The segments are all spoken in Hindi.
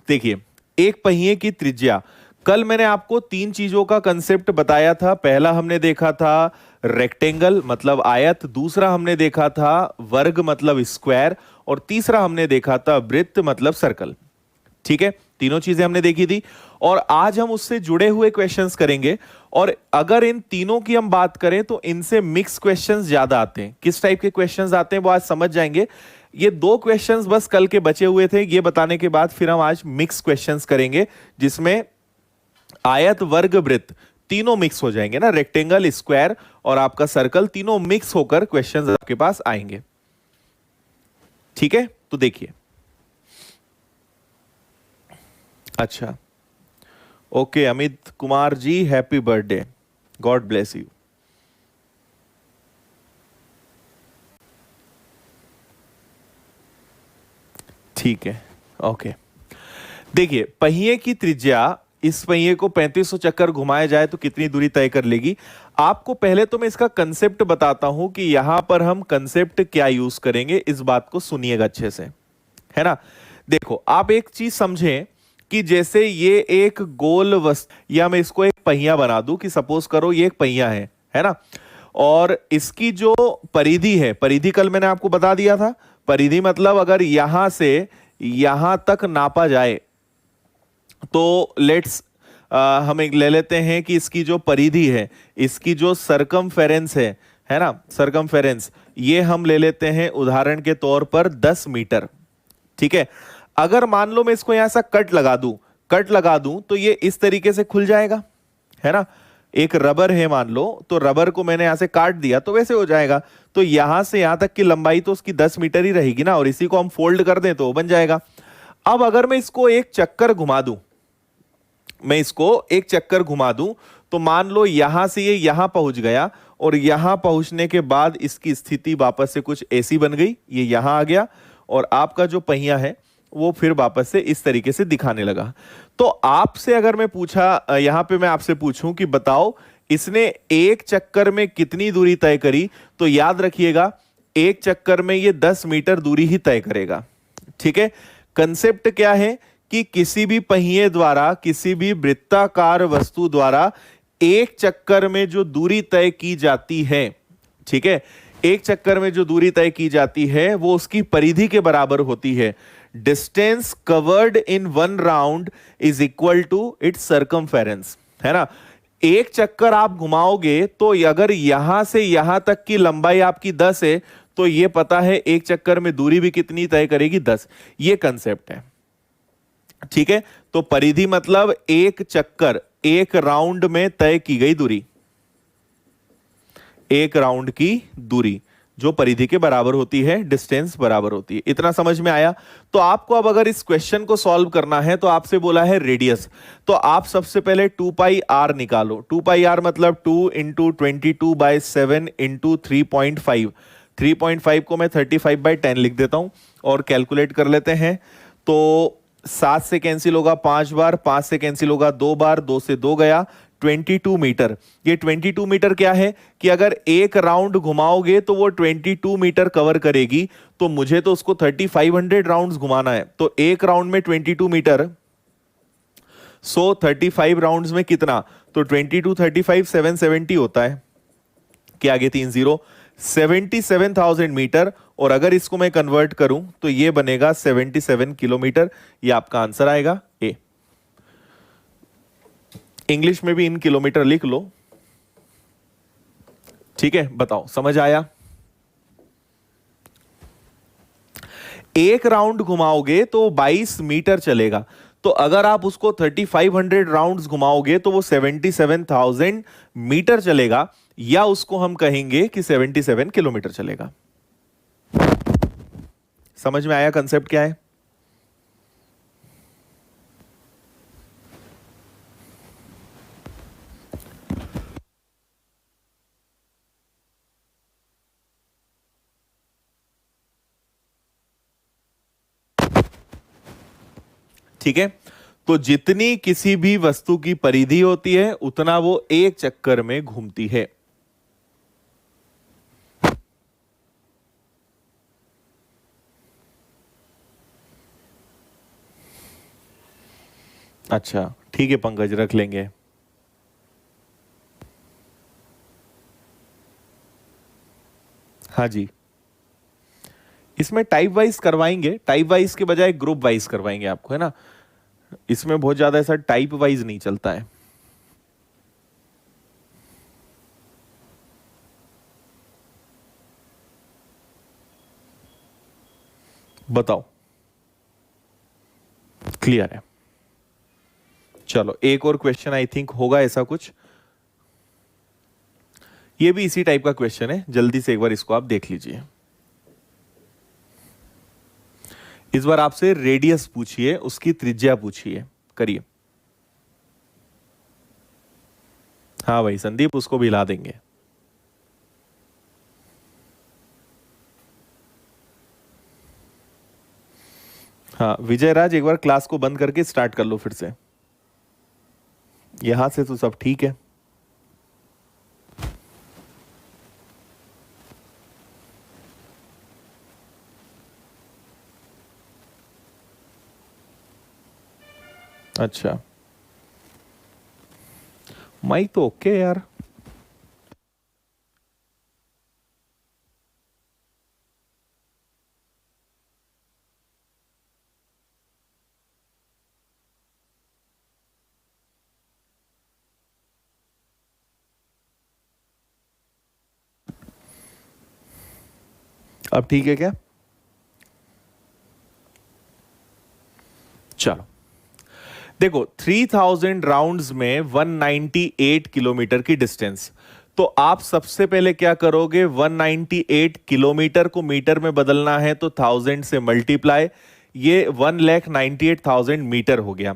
देखिए, एक पहिए की त्रिज्या, कल मैंने आपको तीन चीजों का कंसेप्ट बताया था। पहला हमने देखा था रेक्टेंगल मतलब आयत, दूसरा हमने देखा था वर्ग मतलब स्क्वायर, और तीसरा हमने देखा था वृत्त मतलब सर्कल। ठीक है, तीनों चीजें हमने देखी थी और आज हम उससे जुड़े हुए क्वेश्चंस करेंगे। और अगर इन तीनों की हम बात करें तो इनसे मिक्स क्वेश्चंस ज्यादा आते हैं। किस टाइप के क्वेश्चंस आते हैं वो आज समझ जाएंगे। ये दो क्वेश्चंस बस कल के बचे हुए थे, ये बताने के बाद फिर हम आज मिक्स क्वेश्चंस करेंगे जिसमें आयत वर्ग वृत्त तीनों मिक्स हो जाएंगे ना, रेक्टेंगल स्क्वायर और आपका सर्कल तीनों मिक्स होकर क्वेश्चंस आपके पास आएंगे। ठीक है, तो देखिए। अच्छा, okay Amit Kumar ji, happy birthday, God bless you. ठीक है, ओके। देखिए, पहिए की त्रिज्या, इस पहिए को 3500 चक्कर घुमाया जाए तो कितनी दूरी तय कर लेगी। आपको पहले तो मैं इसका कंसेप्ट बताता हूं कि यहां पर हम कंसेप्ट क्या यूज करेंगे, इस बात को सुनिएगा अच्छे से, है ना। देखो, आप एक चीज समझें कि जैसे ये एक गोल वस्तु, या मैं इसको एक पहिया बना दूं कि सपोज करो ये एक पहिया है ना। और इसकी जो परिधि है, परिधि कल मैंने आपको बता दिया था। परिधि मतलब अगर यहां से यहां तक नापा जाए तो लेट्स हम एक ले लेते हैं कि इसकी जो परिधि है, इसकी जो सरकमफेरेंस है ना, सरकमफेरेंस, ये हम ले लेते हैं उदाहरण के तौर पर 10 मीटर। ठीक है, अगर मान लो मैं इसको यहां से कट लगा दूं तो ये इस तरीके से खुल जाएगा, है ना। एक रबर है मान लो, तो रबर को मैंने यहां से काट दिया तो वैसे हो जाएगा। तो यहां से यहां तक की लंबाई तो उसकी 10 मीटर ही रहेगी ना, और इसी को हम फोल्ड कर दें तो वो बन जाएगा। अब अगर मैं इसको एक चक्कर घुमा दूं, मैं इसको एक चक्कर घुमा दूं, तो मान लो यहां से ये यहां पहुंच गया, और यहां पहुंचने के बाद इसकी स्थिति वापस से कुछ ऐसी बन गई, ये यहां आ गया, और आपका जो पहिया है वो फिर वापस से इस तरीके से दिखाने लगा। तो आपसे अगर मैं पूछा, यहां पे मैं आपसे पूछूं कि बताओ इसने एक चक्कर में कितनी दूरी तय करी, तो याद रखिएगा एक चक्कर में ये 10 मीटर दूरी ही तय करेगा। ठीक है, कंसेप्ट क्या है कि किसी भी पहिए द्वारा, किसी भी वृत्ताकार वस्तु द्वारा एक चक्कर में जो दूरी तय की जाती है, ठीक है, एक चक्कर में जो दूरी तय की जाती है वो उसकी परिधि के बराबर होती है। Distance covered in one round is equal to its circumference, है ना। एक चक्कर आप घुमाओगे तो अगर यहां से यहां तक की लंबाई आपकी 10 है, तो यह पता है एक चक्कर में दूरी भी कितनी तय करेगी, 10। ये कंसेप्ट है। ठीक है, तो परिधि मतलब एक चक्कर, एक राउंड में तय की गई दूरी, एक राउंड की दूरी जो परिधि के बराबर होती है, डिस्टेंस बराबर होती है। इतना समझ में आया। तो आपको अब अगर इस क्वेश्चन को सॉल्व करना है तो आपसे बोला है रेडियस, तो आप सबसे पहले 2 पाई आर निकालो। 2 पाई आर मतलब 2 इंटू 22/7 इंटू 3.5। 3.5 को मैं 35/10 लिख देता हूं और कैलकुलेट कर लेते हैं। तो 7 से कैंसिल होगा 5 बार, 5 से कैंसिल होगा 2 बार, 2 से 2 गया, 22 मीटर। ये 22 मीटर क्या है कि अगर एक राउंड घुमाओगे तो वो 22 मीटर कवर करेगी, तो मुझे तो उसको 3500 राउंड्स घुमाना है। तो एक राउंड में 22 मीटर, 35 राउंड्स में कितना, तो 22 35 770 होता है, कि आगे 3 जीरो, 77,000 मीटर। और अगर इसको मैं कन्वर्ट करूं तो ये बनेगा 77 किलोमीटर। ये आपका आंसर आएगा ए। इंग्लिश में भी इन किलोमीटर लिख लो। ठीक है, बताओ समझ आया। एक राउंड घुमाओगे तो 22 मीटर चलेगा, तो अगर आप उसको 3500 राउंड्स घुमाओगे तो वो 77,000 मीटर चलेगा, या उसको हम कहेंगे कि 77 किलोमीटर चलेगा। समझ में आया कंसेप्ट क्या है। ठीक है, तो जितनी किसी भी वस्तु की परिधि होती है उतना वो एक चक्कर में घूमती है। अच्छा ठीक है पंकज, रख लेंगे। हाँ जी, इसमें टाइप वाइज करवाएंगे, टाइप वाइज के बजाय ग्रुप वाइज करवाएंगे आपको, है ना। इसमें बहुत ज्यादा ऐसा टाइप वाइज नहीं चलता है। बताओ, क्लियर है। चलो एक और क्वेश्चन आई थिंक होगा ऐसा कुछ, ये भी इसी टाइप का क्वेश्चन है, जल्दी से एक बार इसको आप देख लीजिए। इस बार आपसे रेडियस पूछिए, उसकी त्रिज्या पूछिए, करिए। हाँ भाई संदीप, उसको भी ला देंगे। हाँ विजय राज, एक बार क्लास को बंद करके स्टार्ट कर लो फिर से। यहां से तो सब ठीक है। अच्छा, माइक तो ओके यार। अब ठीक है क्या? चलो देखो, 3000 राउंड्स में 198 किलोमीटर की डिस्टेंस। तो आप सबसे पहले क्या करोगे, 198 किलोमीटर को मीटर में बदलना है तो 1000 से मल्टीप्लाई, ये 1,98,000 मीटर हो गया।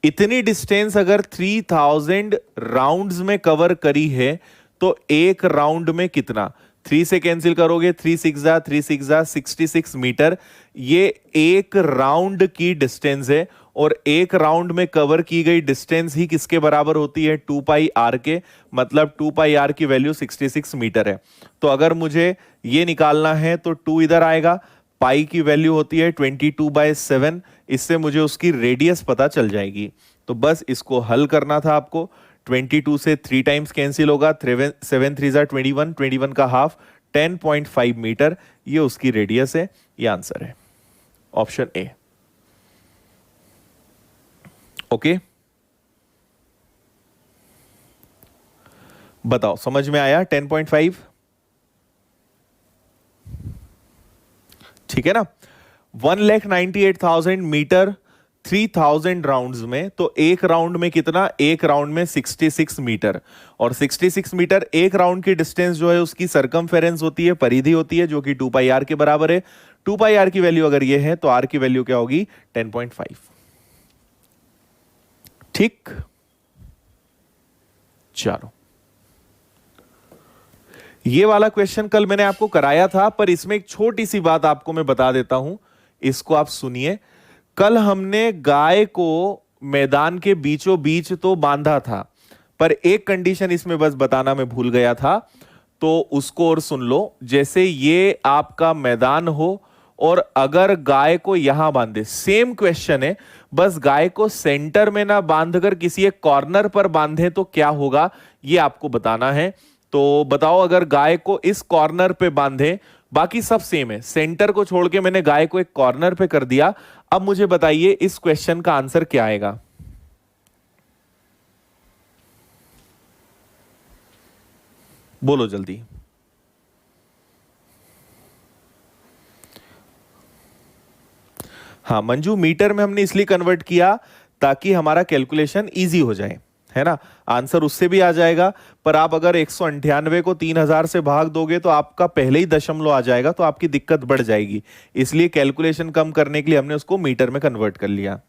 इतनी डिस्टेंस अगर 3000 राउंड्स में कवर करी है तो एक राउंड में कितना, 3 से कैंसिल करोगे, 3 6 मीटर, ये एक राउंड की डिस्टेंस है। और एक राउंड में कवर की गई डिस्टेंस ही किसके बराबर होती है, 2 पाई आर के, मतलब 2 पाई आर की वैल्यू 66 मीटर है। तो अगर मुझे ये निकालना है तो 2 इधर आएगा, पाई की वैल्यू होती है 22/7, इससे मुझे उसकी रेडियस पता चल जाएगी। तो बस इसको हल करना था आपको। 22 से 3 टाइम्स कैंसिल होगा, 7 3 21, 21 का हाफ 10.5 मीटर, ये उसकी रेडियस है। ये आंसर है ऑप्शन ए। ओके, बताओ समझ में आया 10.5? ठीक है ना। 1,98,000 मीटर 3000 राउंड्स में, तो एक राउंड में कितना, एक राउंड में 66 मीटर। और 66 मीटर एक राउंड की डिस्टेंस जो है उसकी सरकमफेरेंस होती है, परिधि होती है, जो कि 2 पाई आर के बराबर है। 2 पाई आर की वैल्यू अगर ये है तो आर की वैल्यू क्या होगी, 10.5। ठीक, चलो ये वाला क्वेश्चन कल मैंने आपको कराया था, पर इसमें एक छोटी सी बात आपको मैं बता देता हूं, इसको आप सुनिए। कल हमने गाय को मैदान के बीचों बीच तो बांधा था, पर एक कंडीशन इसमें बस बताना मैं भूल गया था, तो उसको और सुन लो। जैसे ये आपका मैदान हो और अगर गाय को यहां बांधे, सेम क्वेश्चन है, बस गाय को सेंटर में ना बांधकर किसी एक कॉर्नर पर बांधे तो क्या होगा, ये आपको बताना है। तो बताओ, अगर गाय को इस कॉर्नर पे बांधे, बाकी सब सेम है, सेंटर को छोड़ के मैंने गाय को एक कॉर्नर पे कर दिया। अब मुझे बताइए इस क्वेश्चन का आंसर क्या आएगा। बोलो जल्दी। हाँ मंजू, मीटर में हमने इसलिए कन्वर्ट किया ताकि हमारा कैलकुलेशन इजी हो जाए, है ना। आंसर उससे भी आ जाएगा, पर आप अगर 198 को 3000 से भाग दोगे तो आपका पहले ही दशमलव आ जाएगा, तो आपकी दिक्कत बढ़ जाएगी। इसलिए कैलकुलेशन कम करने के लिए हमने उसको मीटर में कन्वर्ट कर लिया।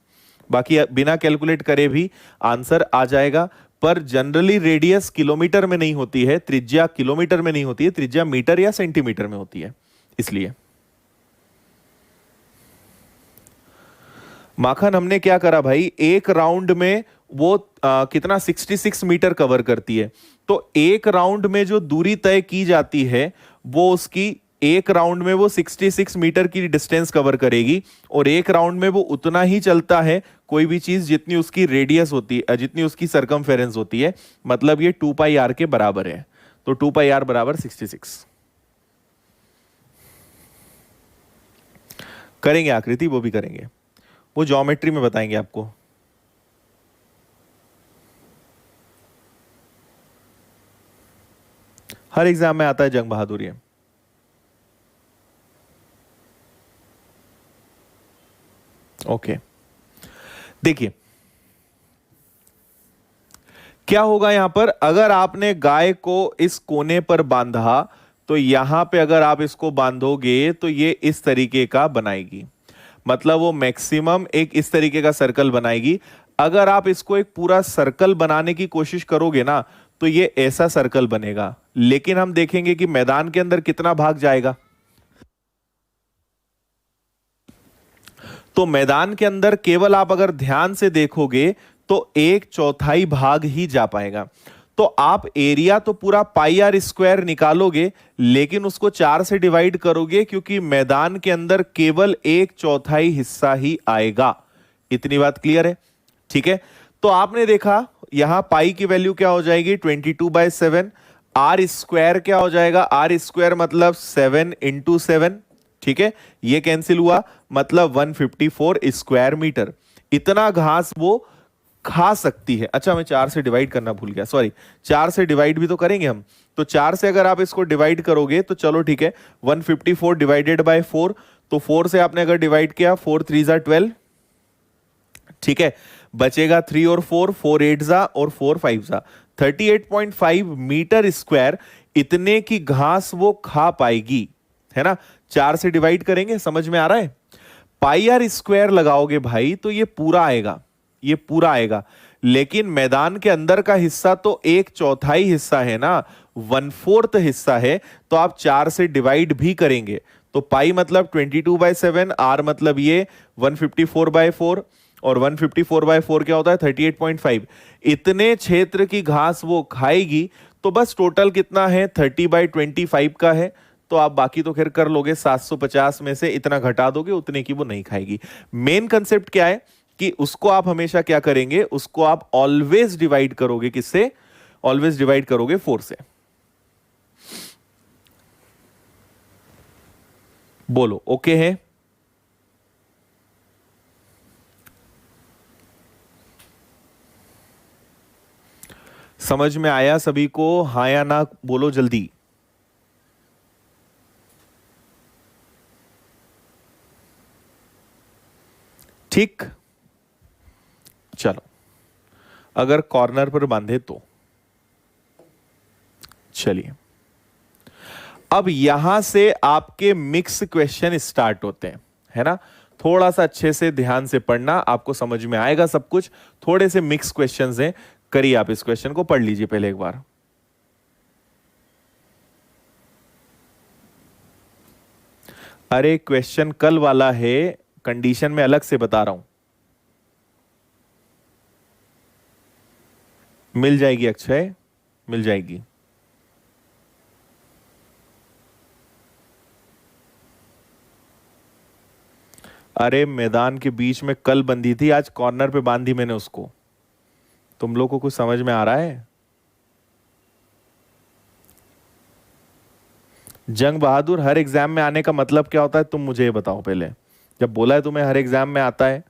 बाकी बिना कैलकुलेट करे भी आंसर आ जाएगा, पर जनरली रेडियस किलोमीटर में नहीं होती है, त्रिज्या किलोमीटर में नहीं होती है, त्रिज्या मीटर या सेंटीमीटर में होती है। इसलिए माखन, हमने क्या करा भाई, एक राउंड में वो कितना 66 मीटर कवर करती है, तो एक राउंड में जो दूरी तय की जाती है वो उसकी एक राउंड में वो 66 मीटर की डिस्टेंस कवर करेगी, और एक राउंड में वो उतना ही चलता है कोई भी चीज जितनी उसकी रेडियस होती है, जितनी उसकी सरकमफेरेंस होती है। मतलब ये 2 पाई आर के बराबर है, तो 2 पाई आर बराबर 66। करेंगे आकृति, वो भी करेंगे, वो ज्योमेट्री में बताएंगे आपको। हर एग्जाम में आता है जंग बहादुर। ओके, देखिए क्या होगा यहां पर। अगर आपने गाय को इस कोने पर बांधा, तो यहां पे अगर आप इसको बांधोगे तो ये इस तरीके का बनाएगी, मतलब वो मैक्सिमम एक इस तरीके का सर्कल बनाएगी। अगर आप इसको एक पूरा सर्कल बनाने की कोशिश करोगे ना, तो ये ऐसा सर्कल बनेगा। लेकिन हम देखेंगे कि मैदान के अंदर कितना भाग जाएगा। तो मैदान के अंदर केवल आप अगर ध्यान से देखोगे तो 1/4 भाग ही जा पाएगा। तो आप एरिया तो पूरा पाई आर स्क्वायर निकालोगे, लेकिन उसको 4 से डिवाइड करोगे, क्योंकि मैदान के अंदर केवल 1/4 हिस्सा ही आएगा। इतनी बात क्लियर है? ठीक है, तो आपने देखा यहां पाई की वैल्यू क्या हो जाएगी, 22/7। आर स्क्वायर क्या हो जाएगा, आर स्क्वायर मतलब 7 × 7। ठीक है, ये कैंसिल हुआ, मतलब 154 स्क्वायर मीटर। इतना घास वो खा सकती है। अच्छा, मैं 4 से डिवाइड करना भूल गया, सॉरी, 4 से डिवाइड भी तो करेंगे हम। तो 4 से अगर आप इसको डिवाइड करोगे तो चलो ठीक है, 154 डिवाइडेड बाय 4, तो 4 से आपने अगर डिवाइड किया, 4 3 जा 12। ठीक है, बचेगा 3 और 4, 4 8 जा और 4 5 जा, 38.5 मीटर स्क्वायर। इतने की घास वो खा पाएगी, है ना। 4 से डिवाइड करेंगे, समझ में आ रहा है। पाई आर स्क्वायर लगाओगे भाई तो ये पूरा आएगा, ये पूरा आएगा। लेकिन मैदान के अंदर का हिस्सा तो 1/4 हिस्सा है ना, 1/4 हिस्सा है। तो आप 4 से डिवाइड भी करेंगे तो पाई मतलब 22/7, आर मतलब ये 154/4, और 154/4 क्या होता है, 38.5। इतने क्षेत्र की घास वो खाएगी। तो बस टोटल कितना है, 30/25 का है। तो आप बाकी तो खैर कर लोगे, 750 में से इतना घटा दोगे, उतने की वो नहीं खाएगी। मेन कंसेप्ट क्या है कि उसको आप हमेशा क्या करेंगे, उसको आप ऑलवेज डिवाइड करोगे, किससे, ऑलवेज डिवाइड करोगे 4 से। बोलो ओके है? समझ में आया सभी को, हाँ या ना बोलो जल्दी। ठीक, चलो अगर कॉर्नर पर बांधे तो चलिए, अब यहां से आपके मिक्स क्वेश्चन स्टार्ट होते हैं, है ना। थोड़ा सा अच्छे से ध्यान से पढ़ना, आपको समझ में आएगा सब कुछ। थोड़े से मिक्स क्वेश्चंस हैं, करिए आप इस क्वेश्चन को पढ़ लीजिए पहले एक बार। अरे क्वेश्चन कल वाला है, कंडीशन में अलग से बता रहा हूं। मिल जाएगी अक्षय, मिल जाएगी। अरे मैदान के बीच में कल बंधी थी, आज कॉर्नर पे बांधी मैंने उसको। तुम लोग को कुछ समझ में आ रहा है? जंग बहादुर, हर एग्जाम में आने का मतलब क्या होता है, तुम मुझे ये बताओ पहले। जब बोला है तुम्हें हर एग्जाम में आता है,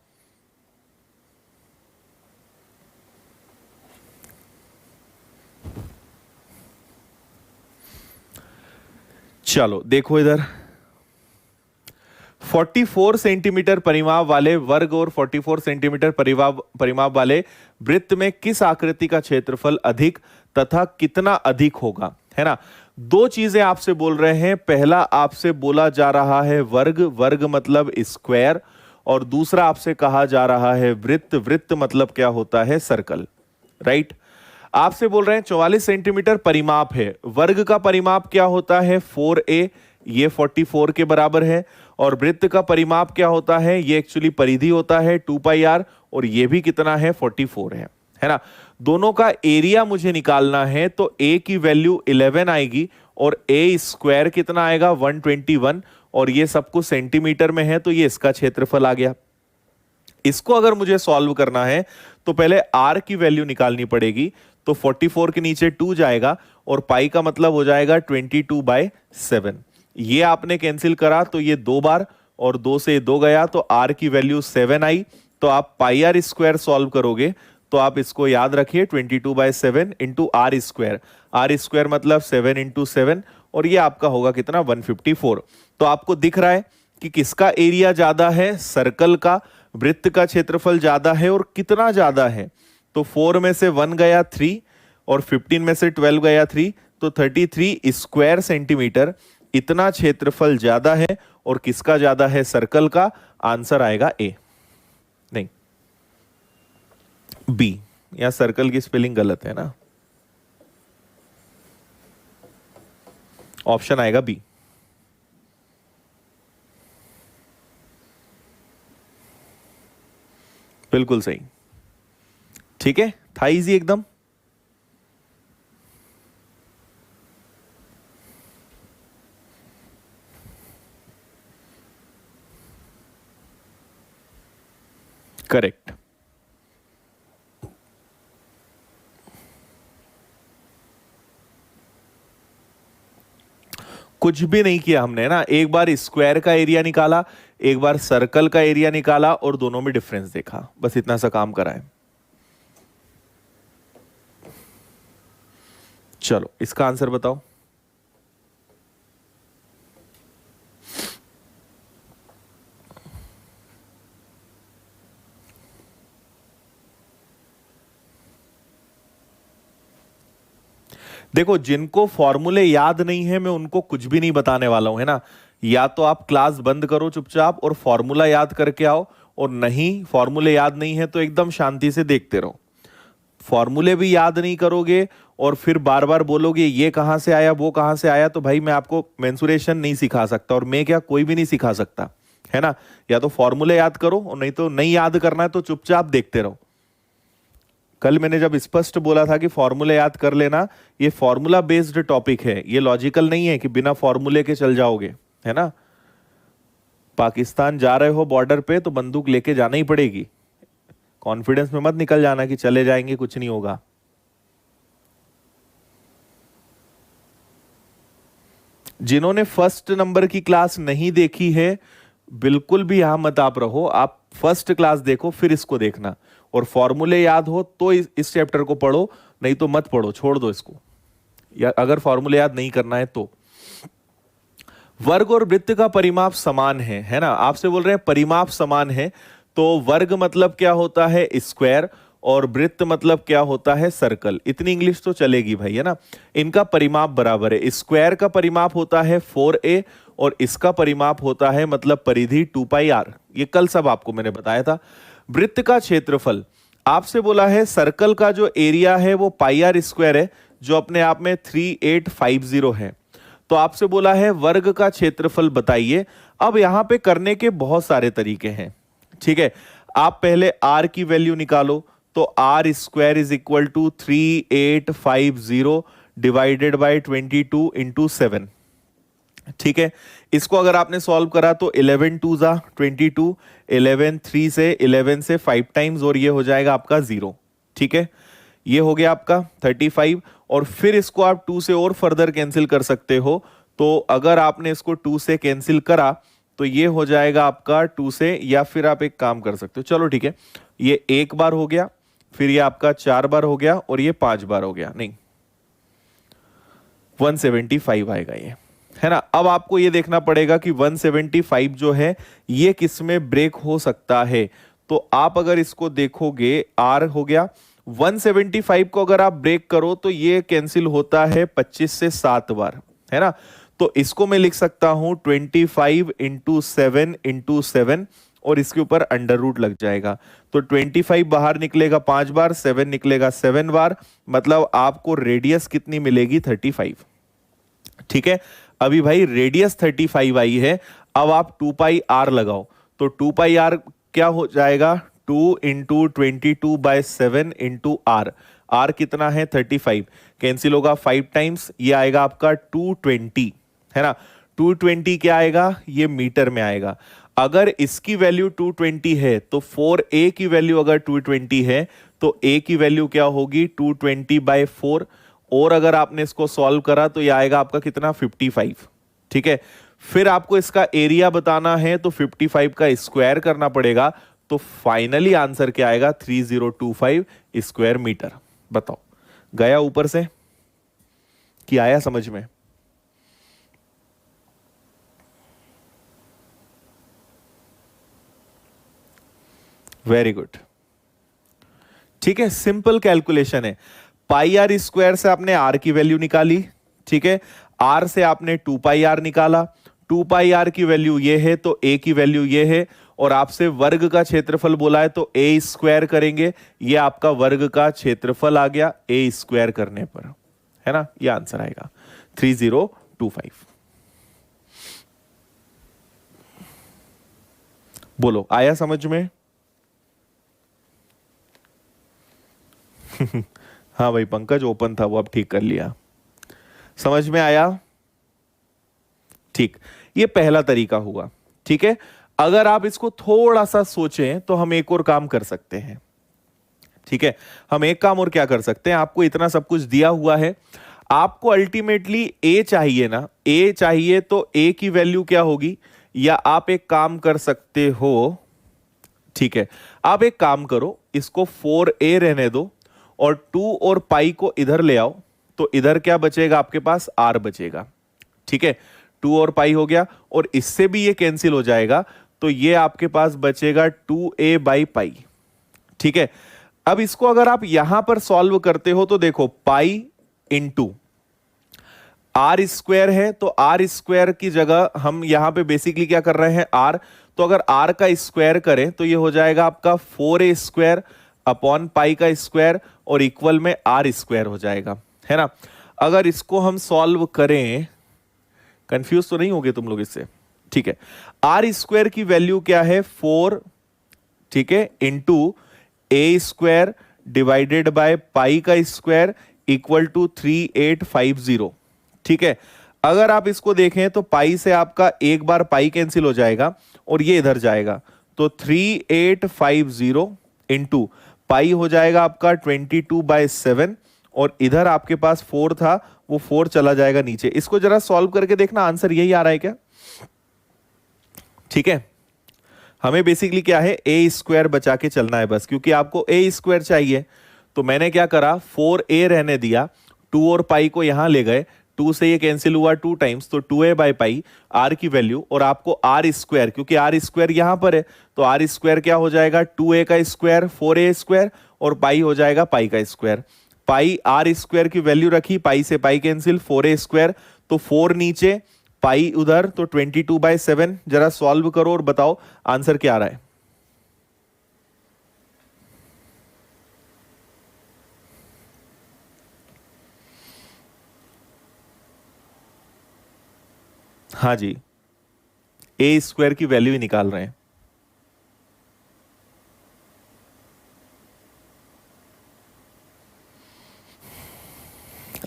चलो देखो इधर, 44 सेंटीमीटर परिमाप वाले वर्ग और 44 सेंटीमीटर परिमाप वाले वृत्त में किस आकृति का क्षेत्रफल अधिक तथा कितना अधिक होगा, है ना। दो चीजें आपसे बोल रहे हैं। पहला आपसे बोला जा रहा है वर्ग, वर्ग मतलब स्क्वायर, और दूसरा आपसे कहा जा रहा है वृत्त, वृत्त मतलब क्या होता है, सर्कल, राइट। आपसे बोल रहे हैं 44 सेंटीमीटर परिमाप है, वर्ग का परिमाप क्या होता है 4a, ये 44 के बराबर है। और वृत्त का परिमाप क्या होता है, ये एक्चुअली परिधि होता है 2 पाई आर, और ये भी कितना है 44 है ना। दोनों का एरिया मुझे निकालना है, तो a की वैल्यू 11 आएगी और ए स्क्वायर कितना आएगा 121, और ये सब कुछ सेंटीमीटर में है तो ये इसका क्षेत्रफल आ गया। इसको अगर मुझे सॉल्व करना है तो पहले r की वैल्यू निकालनी पड़ेगी, तो 44 के नीचे 2 जाएगा और पाई का मतलब हो जाएगा 22/7। ये आपने कैंसिल करा तो ये 2 बार और 2 से 2 गया तो r की वैल्यू 7 आई। तो आप पाई आर स्क्वायर सॉल्व करोगे तो आप इसको याद रखिए 22/7 इंटू आर स्क्वायर मतलब 7 इंटू 7, और ये आपका होगा कितना 154। तो आपको दिख रहा है कि किसका एरिया ज्यादा है, सर्कल का, वृत्त का क्षेत्रफल ज्यादा है, और कितना ज्यादा है। तो 4 में से 1 गया 3 और 15 में से 12 गया 3, तो 33 स्क्वायर सेंटीमीटर इतना क्षेत्रफल ज्यादा है। और किसका ज्यादा है, सर्कल का। आंसर आएगा ए, नहीं बी। यहां सर्कल की स्पेलिंग गलत है ना, ऑप्शन आएगा बी। बिल्कुल सही, ठीक है, था इजी एकदम। करेक्ट। कुछ भी नहीं किया हमने ना, एक बार स्क्वायर का एरिया निकाला, एक बार सर्कल का एरिया निकाला और दोनों में डिफरेंस देखा, बस इतना सा काम करा है। चलो इसका आंसर बताओ। देखो जिनको फॉर्मूले याद नहीं है मैं उनको कुछ भी नहीं बताने वाला हूं, है ना। या तो आप क्लास बंद करो चुपचाप और फॉर्मूला याद करके आओ, और नहीं फॉर्मूले याद नहीं है तो एकदम शांति से देखते रहो। फॉर्मूले भी याद नहीं करोगे और फिर बार बार बोलोगे ये कहां से आया वो कहां से आया, तो भाई मैं आपको मेंसुरेशन नहीं सिखा सकता, और मैं क्या कोई भी नहीं सिखा सकता, है ना। या तो फॉर्मूले याद करो और नहीं तो नहीं याद करना है तो चुपचाप देखते रहो। कल मैंने जब स्पष्ट बोला था कि फॉर्मूले याद कर लेना, ये फॉर्मूला बेस्ड टॉपिक है, ये लॉजिकल नहीं है कि बिना फॉर्मूले के चल जाओगे, है ना। पाकिस्तान जा रहे हो बॉर्डर पे तो बंदूक लेके जाना ही पड़ेगी, कॉन्फिडेंस में मत निकल जाना कि चले जाएंगे कुछ नहीं होगा। जिन्होंने फर्स्ट नंबर की क्लास नहीं देखी है बिल्कुल भी यहां मत आप रहो, आप फर्स्ट क्लास देखो फिर इसको देखना, और फॉर्मूले याद हो तो इस चैप्टर को पढ़ो, नहीं तो मत पढ़ो, छोड़ दो इसको, या अगर फॉर्मूले याद नहीं करना है तो। वर्ग और वृत्त का परिमाप समान है ना, आपसे बोल रहे हैं परिमाप समान है, तो वर्ग मतलब क्या होता है स्क्वायर, और वृत्त मतलब क्या होता है सर्कल। इतनी इंग्लिश तो चलेगी भाई, है ना। इनका परिमाप बराबर है, स्क्वायर का परिमाप होता है 4a और इसका परिमाप होता है मतलब परिधि 2πr, ये कल सब आपको मैंने बताया था। वृत्त का क्षेत्रफल आपसे बोला है, सर्कल का जो एरिया है वो πr स्क्वायर है जो अपने आप में 3850 है। तो आपसे बोला है वर्ग का क्षेत्रफल बताइए। अब यहां पे करने के बहुत सारे तरीके हैं, ठीक है। आप पहले r की वैल्यू निकालो, तो R square is equal to 3850 divided by 22 into 7, ठीक है। इसको अगर आपने सॉल्व करा तो 11 2 जा 22, 11 3 से 11 से 5 टाइम्स और ये हो जाएगा आपका 0, ठीक है। ये हो गया आपका 35, और फिर इसको आप 2 से और फर्दर कैंसिल कर सकते हो। तो अगर आपने इसको 2 से कैंसिल करा तो ये हो जाएगा आपका 2 से, या फिर आप एक काम कर सकते हो, चलो ठीक है, ये एक बार हो गया, फिर ये आपका 4 बार हो गया और ये 5 बार हो गया, नहीं 175 आएगा ये, है ना। अब आपको ये देखना पड़ेगा कि 175 जो है ये किस में ब्रेक हो सकता है। तो आप अगर इसको देखोगे r हो गया, 175 को अगर आप ब्रेक करो तो ये कैंसिल होता है 25 से 7 बार, है ना। तो इसको मैं लिख सकता हूं 25 इंटू 7 इंटू 7 और इसके ऊपर अंडर रूट लग जाएगा। तो 25 बाहर निकलेगा 5 बार, 7 निकलेगा 7 बार, मतलब आपको रेडियस कितनी मिलेगी 35, ठीक है। अभी भाई रेडियस 35 आई है, अब आप 2πr लगाओ, तो 2πr क्या हो जाएगा 2 इंटू 22/7 इंटू r। आर कितना है 35, कैंसिल होगा 5 टाइम्स, ये आएगा आपका 220, है ना। 220 क्या आएगा, ये मीटर में आएगा। अगर इसकी वैल्यू 220 है तो 4a की वैल्यू अगर 220 है तो a की वैल्यू क्या होगी 220/4, और अगर आपने इसको सॉल्व करा तो ये आएगा आपका कितना 55, ठीक है। फिर आपको इसका एरिया बताना है तो 55 का स्क्वायर करना पड़ेगा, तो फाइनली आंसर क्या आएगा 3025 स्क्वायर मीटर। बताओ गया ऊपर से कि आया समझ में? वेरी गुड, ठीक है, सिंपल कैलकुलेशन है। पाई आर स्क्वायर से आपने आर की वैल्यू निकाली, ठीक है, आर से आपने 2 पाई आर निकाला, 2 पाई आर की वैल्यू ये है तो ए की वैल्यू ये है, और आपसे वर्ग का क्षेत्रफल बोला है तो ए स्क्वायर करेंगे, ये आपका वर्ग का क्षेत्रफल आ गया ए स्क्वायर करने पर, है ना, ये आंसर आएगा 3025। बोलो आया समझ में? हाँ भाई पंकज ओपन था वो अब ठीक कर लिया, समझ में आया? ठीक, ये पहला तरीका हुआ, ठीक है। अगर आप इसको थोड़ा सा सोचें तो हम एक और काम कर सकते हैं, ठीक है। हम एक काम और क्या कर सकते हैं, आपको इतना सब कुछ दिया हुआ है, आपको अल्टीमेटली ए चाहिए ना, ए चाहिए तो ए की वैल्यू क्या होगी, या आप एक काम कर सकते हो, ठीक है, आप एक काम करो, इसको 4a रहने दो और 2 और पाई को इधर ले आओ, तो इधर क्या बचेगा आपके पास, r बचेगा, ठीक है। 2 और पाई हो गया, और इससे भी ये कैंसिल हो जाएगा, तो ये आपके पास बचेगा 2a/पाई, ठीक है। अब इसको अगर आप यहां पर सॉल्व करते हो तो देखो पाई इंटू आर स्क्वायर है, तो आर स्क्वायर की जगह हम यहां पे बेसिकली क्या कर रहे हैं आर, तो अगर आर का स्क्वायर करें तो ये हो जाएगा आपका 4a स्क्वायर अपॉन पाई का स्क्वायर, और इक्वल में आर स्क्वायर हो जाएगा, है ना। अगर इसको हम सॉल्व करें, कंफ्यूज तो नहीं होगे तुम लोग इससे, ठीक है। आर स्क्वायर की वैल्यू क्या है 4, ठीक है, into A square divided by pi का स्क्वायर इक्वल टू 3850, ठीक है। अगर आप इसको देखें तो पाई से आपका एक बार पाई कैंसिल हो जाएगा और ये इधर जाएगा, तो 3850 इंटू पाई हो जाएगा आपका 22/7, और इधर आपके पास 4 था, वो 4 चला जाएगा नीचे। इसको जरा सॉल्व करके देखना आंसर यही आ रहा है क्या, ठीक है। हमें बेसिकली क्या है ए स्क्वायर बचा के चलना है बस, क्योंकि आपको ए स्क्वायर चाहिए, तो मैंने क्या करा 4a रहने दिया, 2 और पाई को यहां ले गए, 2 से ये कैंसिल हुआ 2 टाइम्स, तो 2a/पाई आर की वैल्यू, और आपको आर स्क्वायर, क्योंकि आर स्क्वायर यहां पर है, तो आर स्क्वायर क्या हो जाएगा 2a का स्क्वायर 4a स्क्वायर, और पाई हो जाएगा पाई का स्क्वायर। पाई आर स्क्वायर की वैल्यू रखी, पाई से पाई कैंसिल, 4a स्क्वायर, तो 4 नीचे पाई उधर, तो 22/7। जरा सॉल्व करो और बताओ आंसर क्या आ रहा है। हाँ जी, ए स्क्वायर की वैल्यू ही निकाल रहे हैं।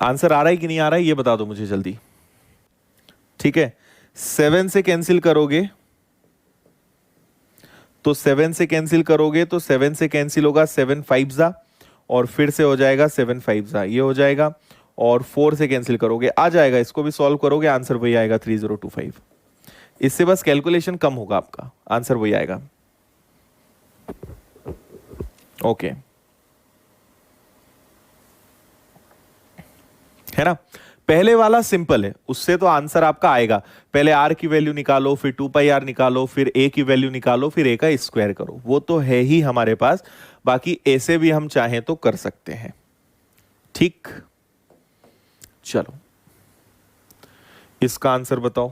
आंसर आ रहा है कि नहीं आ रहा है ये बता दो मुझे जल्दी, ठीक है। 7 से कैंसिल करोगे तो 7 से कैंसिल करोगे तो 7 से कैंसिल होगा 7 5 जा, और फिर से हो जाएगा 7 5 जा, ये हो जाएगा, और 4 से कैंसिल करोगे आ जाएगा, इसको भी सॉल्व करोगे आंसर वही आएगा 3025। इससे बस कैलकुलेशन कम होगा, आपका आंसर वही आएगा, ओके, है ना। पहले वाला सिंपल है, उससे तो आंसर आपका आएगा, पहले आर की वैल्यू निकालो, फिर 2 पाई आर निकालो, फिर ए की वैल्यू निकालो, फिर ए का स्क्वायर करो, वो तो है ही हमारे पास। बाकी ऐसे भी हम चाहें तो कर सकते हैं, ठीक। चलो इसका आंसर बताओ।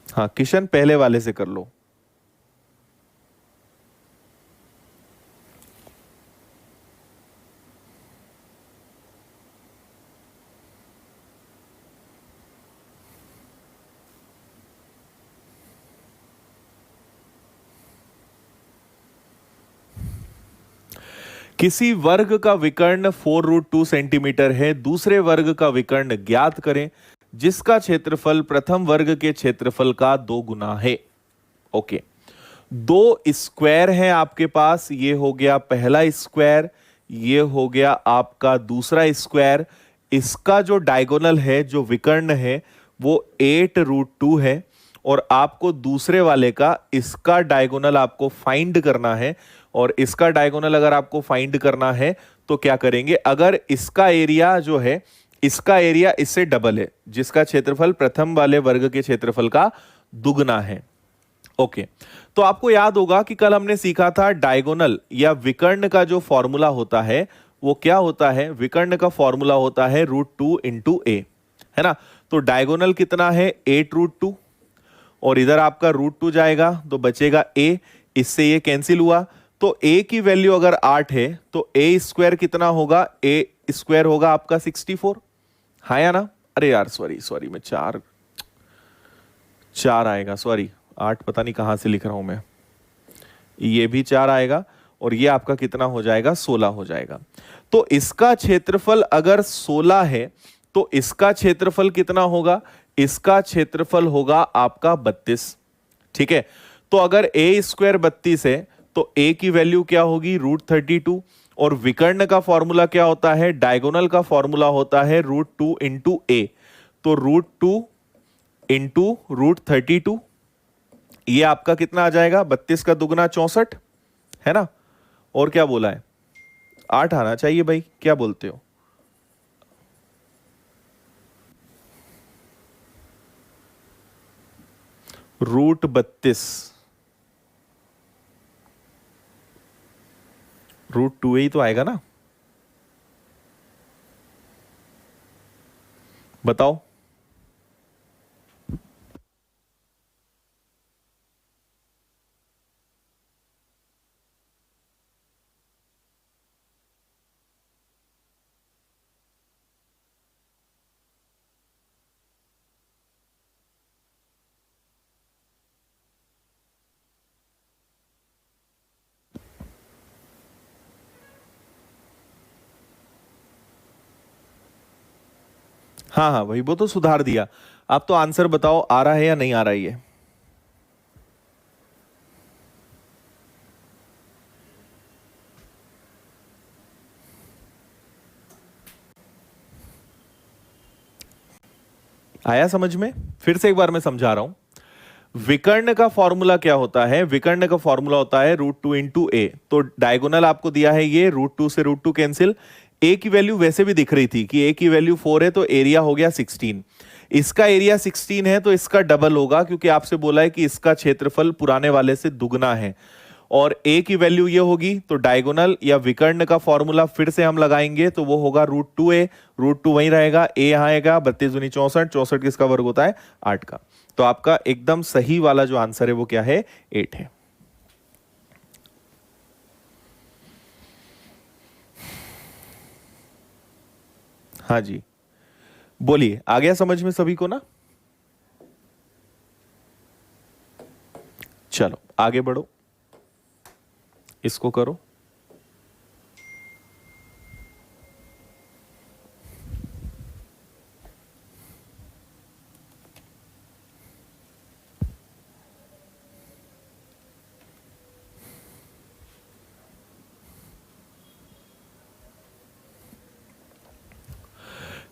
हाँ किशन पहले वाले से कर लो। किसी वर्ग का विकर्ण 4√2 सेंटीमीटर है, दूसरे वर्ग का विकर्ण ज्ञात करें जिसका क्षेत्रफल प्रथम वर्ग के क्षेत्रफल का 2 गुना है। ओके, 2 स्क्वायर है आपके पास, ये हो गया पहला स्क्वायर, ये हो गया आपका दूसरा स्क्वायर। इसका जो डायगोनल है, जो विकर्ण है, वो 8√2 है और आपको दूसरे वाले का इसका डायगोनल आपको फाइंड करना है। और इसका डायगोनल अगर आपको फाइंड करना है तो क्या करेंगे, अगर इसका एरिया जो है, इसका एरिया इससे डबल है, जिसका क्षेत्रफल प्रथम वाले वर्ग के क्षेत्रफल का दुगना है। ओके, तो आपको याद होगा कि कल हमने सीखा था डायगोनल या विकर्ण का जो फॉर्मूला होता है वो क्या होता है, विकर्ण का फॉर्मूला होता है √2 इंटू ए, है ना। तो डायगोनल कितना है 8√2 और इधर आपका √2 जाएगा तो बचेगा a, इससे ये कैंसिल हुआ। तो a की वैल्यू अगर 8 है तो a स्क्वायर कितना होगा, a स्क्वायर होगा आपका 64, हाँ या ना। अरे यार सॉरी मैं 4 आएगा, सॉरी 8 पता नहीं कहां से लिख रहा हूं मैं, ये भी 4 आएगा और ये आपका कितना हो जाएगा 16 हो जाएगा। तो इसका क्षेत्रफल अगर 16 है तो इसका क्षेत्रफल कितना होगा, इसका क्षेत्रफल होगा आपका 32। ठीक है, तो अगर a स्क्वायर 32 है तो a की वैल्यू क्या होगी √32 और विकर्ण का फॉर्मूला क्या होता है, डायगोनल का फॉर्मूला होता है √2 इंटू ए। तो √2 इंटू √32, ये आपका कितना आ जाएगा 32 का दुगना 64, है ना। और क्या बोला है 8 आना चाहिए भाई, क्या बोलते हो। √32 √2 ही तो आएगा ना, बताओ। हाँ हाँ वही, वो तो सुधार दिया। आप तो आंसर बताओ आ रहा है या नहीं आ रहा है ये। आया समझ में, फिर से एक बार मैं समझा रहा हूं। विकर्ण का फॉर्मूला क्या होता है, विकर्ण का फॉर्मूला होता है √2 इंटू ए। तो डायगोनल आपको दिया है ये, √2 से √2 कैंसिल। ए की वैल्यू वैसे भी दिख रही थी कि ए की वैल्यू 4 है तो एरिया हो गया 16। इसका एरिया 16 है तो इसका डबल होगा, क्योंकि आपसे बोला है कि इसका क्षेत्रफल पुराने वाले से दुगना है। और ए की वैल्यू ये होगी, तो डायगोनल या विकर्ण का फॉर्मूला फिर से हम लगाएंगे तो वो होगा √2a, √2 वहीं रहेगा, ए यहां आएगा, 32 दूनी 64, 64 किसका वर्ग होता है 8 का। तो आपका एकदम सही वाला जो आंसर है वो क्या है 8 है। हाँ जी बोलिए, आ गया समझ में सभी को ना। चलो आगे बढ़ो, इसको करो।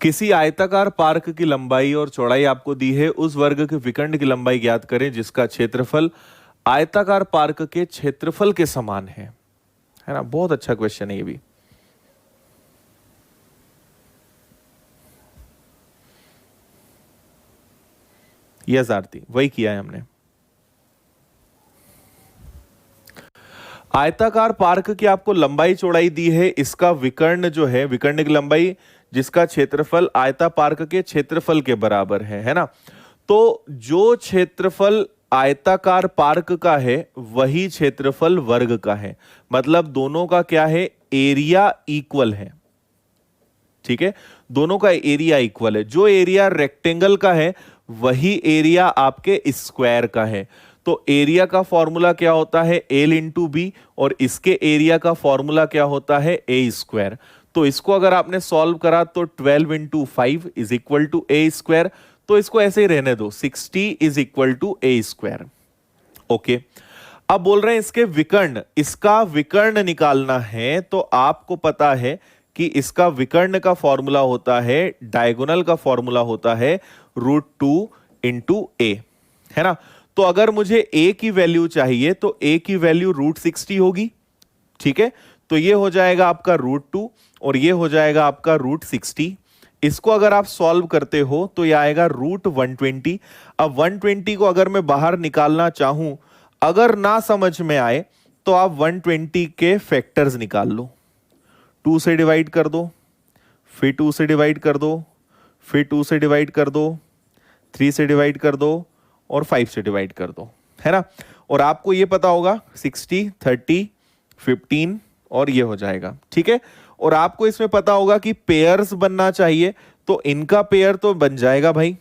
किसी आयताकार पार्क की लंबाई और चौड़ाई आपको दी है, उस वर्ग के विकर्ण की लंबाई ज्ञात करें जिसका क्षेत्रफल आयताकार पार्क के क्षेत्रफल के समान है ना। बहुत अच्छा क्वेश्चन है ये भी। यस आरती, वही किया है हमने। आयताकार पार्क की आपको लंबाई चौड़ाई दी है, इसका विकर्ण जो है, विकर्ण की लंबाई जिसका क्षेत्रफल आयता पार्क के क्षेत्रफल के बराबर है ना। तो जो क्षेत्रफल आयताकार पार्क का है वही क्षेत्रफल वर्ग का है, मतलब दोनों का क्या है एरिया इक्वल है। ठीक है, दोनों का एरिया इक्वल है। जो एरिया रेक्टेंगल का है वही एरिया आपके स्क्वायर का है। तो एरिया का फॉर्मूला क्या होता है, एल इंटू बी, और इसके एरिया का फॉर्मूला क्या होता है, ए स्क्वायर। तो इसको अगर आपने सॉल्व करा तो 12 into 5 is equal to A square. तो इसको ऐसे ही रहने दो, 60 is equal to A square. Okay, अब बोल रहे हैं इसके विकर्ण, इसका विकर्ण निकालना है। तो आपको पता है कि इसका विकर्ण का फॉर्मूला होता है, डायगोनल का फॉर्मूला होता है √2 इंटू ए, है ना। तो अगर मुझे ए की वैल्यू चाहिए तो ए की वैल्यू √60 होगी, ठीक है। तो ये हो जाएगा आपका √2 और ये हो जाएगा आपका √60। इसको अगर आप सॉल्व करते हो तो ये आएगा √120। अब 120 को अगर मैं बाहर निकालना चाहूं, अगर ना समझ में आए तो आप 120 के फैक्टर्स निकाल लो। 2 से डिवाइड कर दो, फिर 2 से डिवाइड कर दो, फिर 2 से डिवाइड कर दो, 3 से डिवाइड कर दो और 5 से डिवाइड कर दो, है ना। और आपको ये पता होगा 60, 30, 15 और ये हो जाएगा, ठीक है। और आपको इसमें पता होगा कि पेयर्स बनना चाहिए, तो इनका पेयर तो बन जाएगा भाई,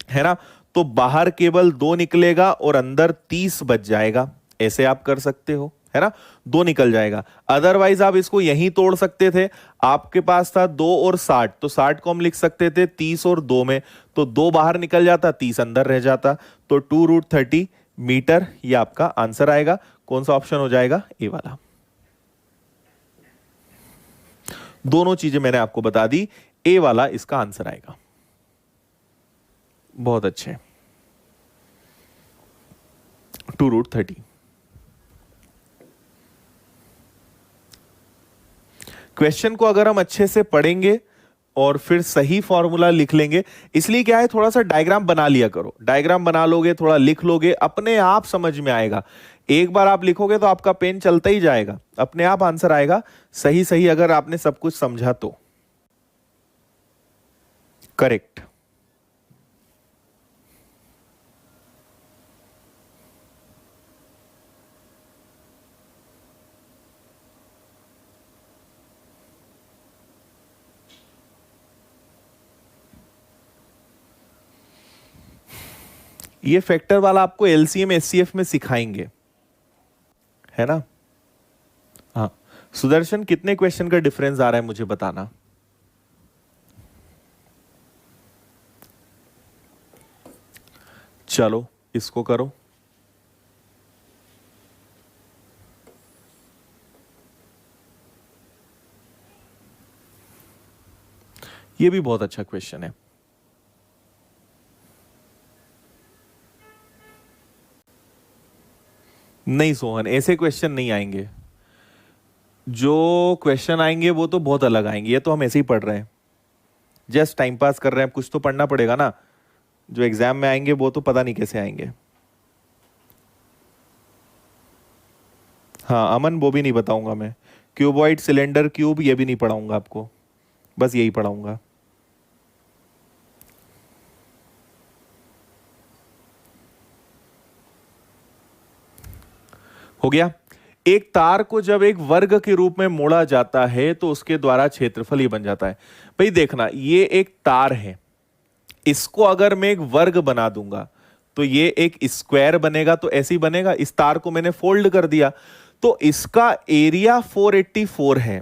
है ना। तो बाहर केवल 2 निकलेगा और अंदर 30 बच जाएगा, ऐसे आप कर सकते हो, है ना। 2 निकल जाएगा। अदरवाइज आप इसको यहीं तोड़ सकते थे, आपके पास था 2 और 60, तो 60 को हम लिख सकते थे 30 और 2 में, तो 2 बाहर निकल जाता, 30 अंदर रह जाता। तो 2√30 मीटर ये आपका आंसर आएगा। कौन सा ऑप्शन हो जाएगा, ए वाला। दोनों चीजें मैंने आपको बता दी, ए वाला इसका आंसर आएगा। बहुत अच्छे, 2√30। क्वेश्चन को अगर हम अच्छे से पढ़ेंगे और फिर सही फॉर्मूला लिख लेंगे, इसलिए क्या है, थोड़ा सा डायग्राम बना लिया करो। डायग्राम बना लोगे, थोड़ा लिख लोगे, अपने आप समझ में आएगा। एक बार आप लिखोगे तो आपका पेन चलता ही जाएगा, अपने आप आंसर आएगा सही सही, अगर आपने सब कुछ समझा तो। करेक्ट। ये फैक्टर वाला आपको एलसीएम एचसीएफ में सिखाएंगे, है ना। हाँ, सुदर्शन कितने क्वेश्चन का डिफरेंस आ रहा है मुझे बताना। चलो इसको करो। ये भी बहुत अच्छा क्वेश्चन है। नहीं सोहन, ऐसे क्वेश्चन नहीं आएंगे। जो क्वेश्चन आएंगे वो तो बहुत अलग आएंगे। ये तो हम ऐसे ही पढ़ रहे हैं, जस्ट टाइम पास कर रहे हैं। कुछ तो पढ़ना पड़ेगा ना। जो एग्जाम में आएंगे वो तो पता नहीं कैसे आएंगे। हाँ अमन, वो भी नहीं बताऊंगा मैं। क्यूबॉइड, सिलेंडर, क्यूब, ये भी नहीं पढ़ाऊंगा आपको, बस यही पढ़ाऊंगा। हो गया। एक तार को जब एक वर्ग के रूप में मोड़ा जाता है तो उसके द्वारा क्षेत्रफल ही बन जाता है। भाई देखना, ये एक तार है, इसको अगर मैं एक वर्ग बना दूंगा तो ये एक स्क्वायर बनेगा। तो ऐसे ही बनेगा। इस तार को मैंने फोल्ड कर दिया तो इसका एरिया 484 है।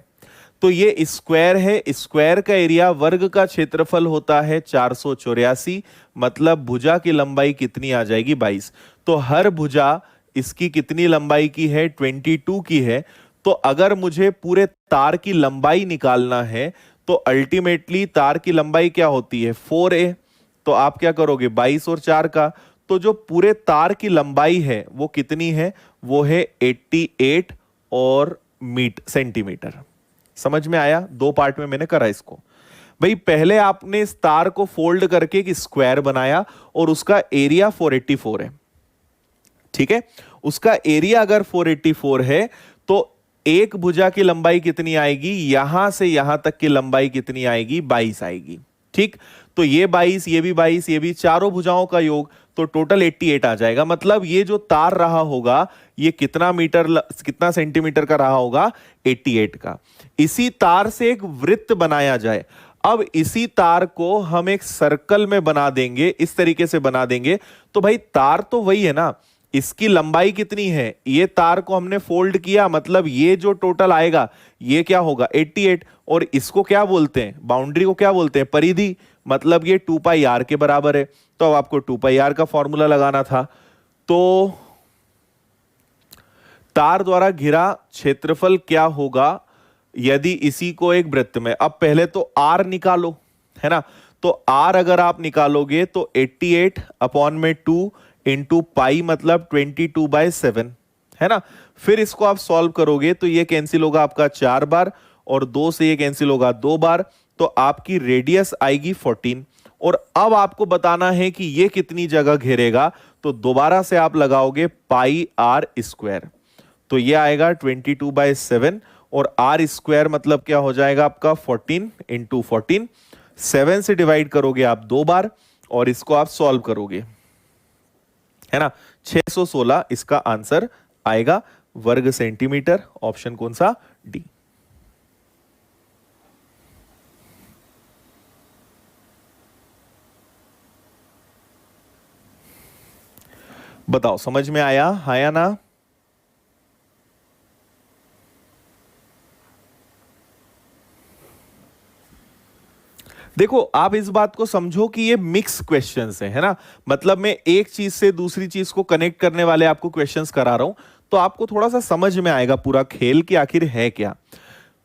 तो ये स्क्वायर है, स्क्वायर का एरिया, वर्ग का क्षेत्रफल होता है 484। मतलब भुजा की लंबाई कितनी आ जाएगी, 22। तो हर भुजा इसकी कितनी लंबाई की है, 22 की है। तो अगर मुझे पूरे तार की लंबाई निकालना है तो अल्टीमेटली तार की लंबाई क्या होती है, 4a। तो आप क्या करोगे, 22 और 4 का, तो जो पूरे तार की लंबाई है वो कितनी है, वो है 88 और सेंटीमीटर। समझ में आया। 2 पार्ट में मैंने करा इसको। भाई पहले आपने इस तार को फोल्ड करके एक स्क्वायर बनाया और उसका एरिया 484 है, ठीक है। उसका एरिया अगर 484 है तो एक भुजा की लंबाई कितनी आएगी, यहां से यहां तक की लंबाई कितनी आएगी, 22 आएगी, ठीक। तो ये 22, ये भी 22, ये भी, चारों भुजाओं का योग, तो टोटल 88 आ जाएगा। मतलब ये जो तार रहा होगा ये कितना मीटर, कितना सेंटीमीटर का रहा होगा, 88 का। इसी तार से एक वृत्त बनाया जाए। अब इसी तार को हम एक सर्कल में बना देंगे, इस तरीके से बना देंगे। तो भाई तार तो वही है ना, इसकी लंबाई कितनी है, ये तार को हमने फोल्ड किया, मतलब ये जो टोटल आएगा ये क्या होगा 88, और इसको क्या बोलते हैं, बाउंड्री को क्या बोलते हैं, परिधि, मतलब ये 2 पाई आर के बराबर है। तो अब आपको 2 पाई आर का फॉर्मूला लगाना था। तो तार द्वारा घिरा क्षेत्रफल क्या होगा यदि इसी को एक वृत्त में, अब पहले तो आर निकालो, है ना। तो आर अगर आप निकालोगे तो 88 अपॉन में 2 इंटू पाई मतलब 22/7, है ना। फिर इसको आप सॉल्व करोगे तो ये कैंसिल होगा आपका 4 बार, और 2 से ये कैंसिल होगा 2 बार, तो आपकी रेडियस आएगी 14। और अब आपको बताना है कि ये कितनी जगह घेरेगा, तो दोबारा से आप लगाओगे पाई आर स्क्वायर, तो ये आएगा 22/7, और आर स्क्वायर मतलब क्या हो जाएगा आपका 14 इंटू 14, 7 से डिवाइड करोगे आप 2 बार, और इसको आप सॉल्व करोगे, है ना। 616 इसका आंसर आएगा, वर्ग सेंटीमीटर। ऑप्शन कौन सा, डी। बताओ समझ में आया, हाँ या ना। देखो आप इस बात को समझो कि ये मिक्स क्वेश्चंस हैं, है ना। मतलब मैं एक चीज से दूसरी चीज को कनेक्ट करने वाले आपको क्वेश्चंस करा रहा हूं, तो आपको थोड़ा सा समझ में आएगा पूरा खेल कि आखिर है क्या।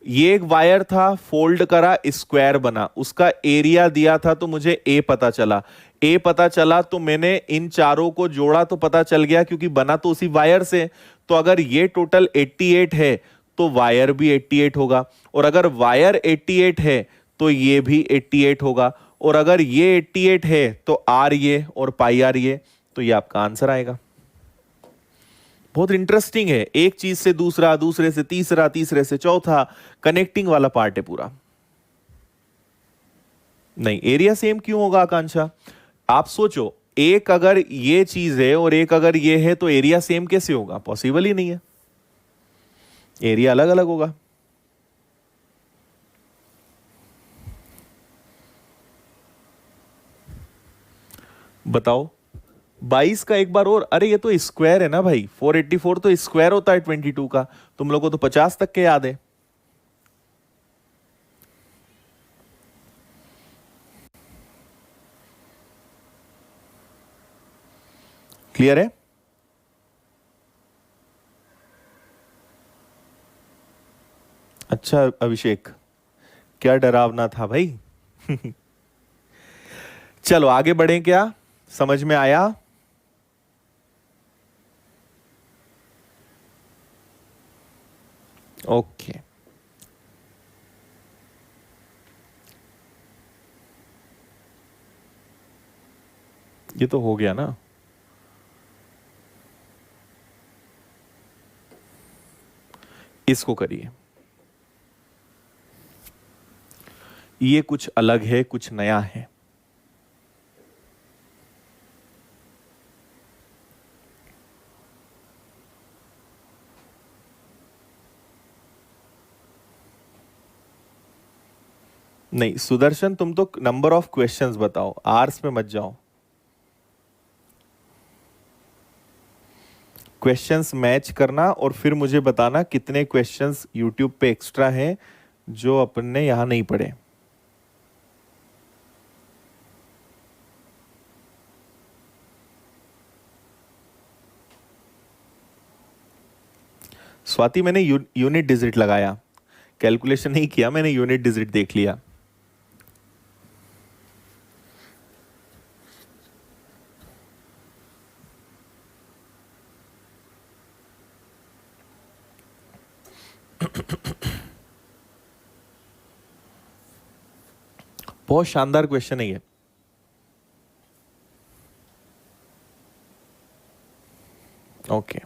ये एक वायर था, फोल्ड करा, स्क्वायर बना, उसका एरिया दिया था तो मुझे ए पता चला। ए पता चला तो मैंने इन चारों को जोड़ा तो पता चल गया, क्योंकि बना तो उसी वायर से। तो अगर ये टोटल 88 है तो वायर भी 88 होगा, और अगर वायर 88 है तो ये भी 88 होगा, और अगर ये 88 है तो आर ये और पाई आर ये, तो ये आपका आंसर आएगा। बहुत इंटरेस्टिंग है, एक चीज से दूसरा, दूसरे से तीसरा, तीसरे से चौथा, कनेक्टिंग वाला पार्ट है पूरा। नहीं, एरिया सेम क्यों होगा आकांक्षा, आप सोचो, एक अगर ये चीज है और एक अगर ये है तो एरिया सेम कैसे होगा, पॉसिबल ही नहीं है, एरिया अलग अलग होगा। बताओ 22 का एक बार और, अरे ये तो स्क्वायर है ना भाई, 484 तो स्क्वायर होता है 22 का, तुम लोगों को तो 50 तक के याद है। क्लियर है। अच्छा अभिषेक, क्या डरावना था भाई। चलो आगे बढ़ें, क्या समझ में आया। ओके, ये तो हो गया ना। इसको करिए, ये कुछ अलग है, कुछ नया है। नहीं सुदर्शन, तुम तो नंबर ऑफ क्वेश्चंस बताओ, आर्स में मत जाओ। क्वेश्चंस मैच करना और फिर मुझे बताना कितने क्वेश्चंस यूट्यूब पे एक्स्ट्रा हैं जो अपन ने यहां नहीं पढ़े। स्वाति, मैंने यूनिट डिजिट लगाया, कैलकुलेशन नहीं किया मैंने, यूनिट डिजिट देख लिया। बहुत शानदार क्वेश्चन है ये। ओके,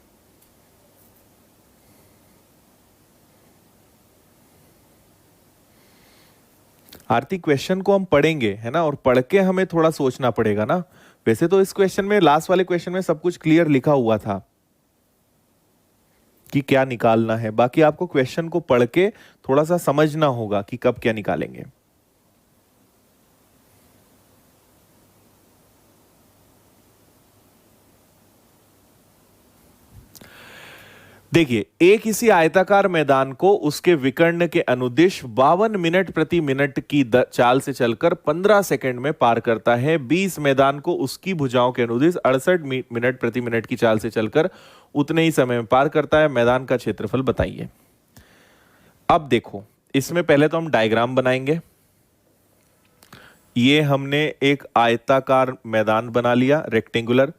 आरती क्वेश्चन को हम पढ़ेंगे, है ना, और पढ़ के हमें थोड़ा सोचना पड़ेगा ना। वैसे तो इस क्वेश्चन में, लास्ट वाले क्वेश्चन में सब कुछ क्लियर लिखा हुआ था कि क्या निकालना है, बाकी आपको क्वेश्चन को पढ़ के थोड़ा सा समझना होगा कि कब क्या निकालेंगे। देखिए, एक इसी आयताकार मैदान को उसके विकर्ण के अनुदिश 52 मिनट प्रति मिनट की चाल से चलकर 15 सेकंड में पार करता है। 20 मैदान को उसकी भुजाओं के अनुदिश 68 मिनट प्रति मिनट की चाल से चलकर उतने ही समय में पार करता है। मैदान का क्षेत्रफल बताइए। अब देखो, इसमें पहले तो हम डायग्राम बनाएंगे। ये हमने एक आयताकार मैदान बना लिया, रेक्टेंगुलर,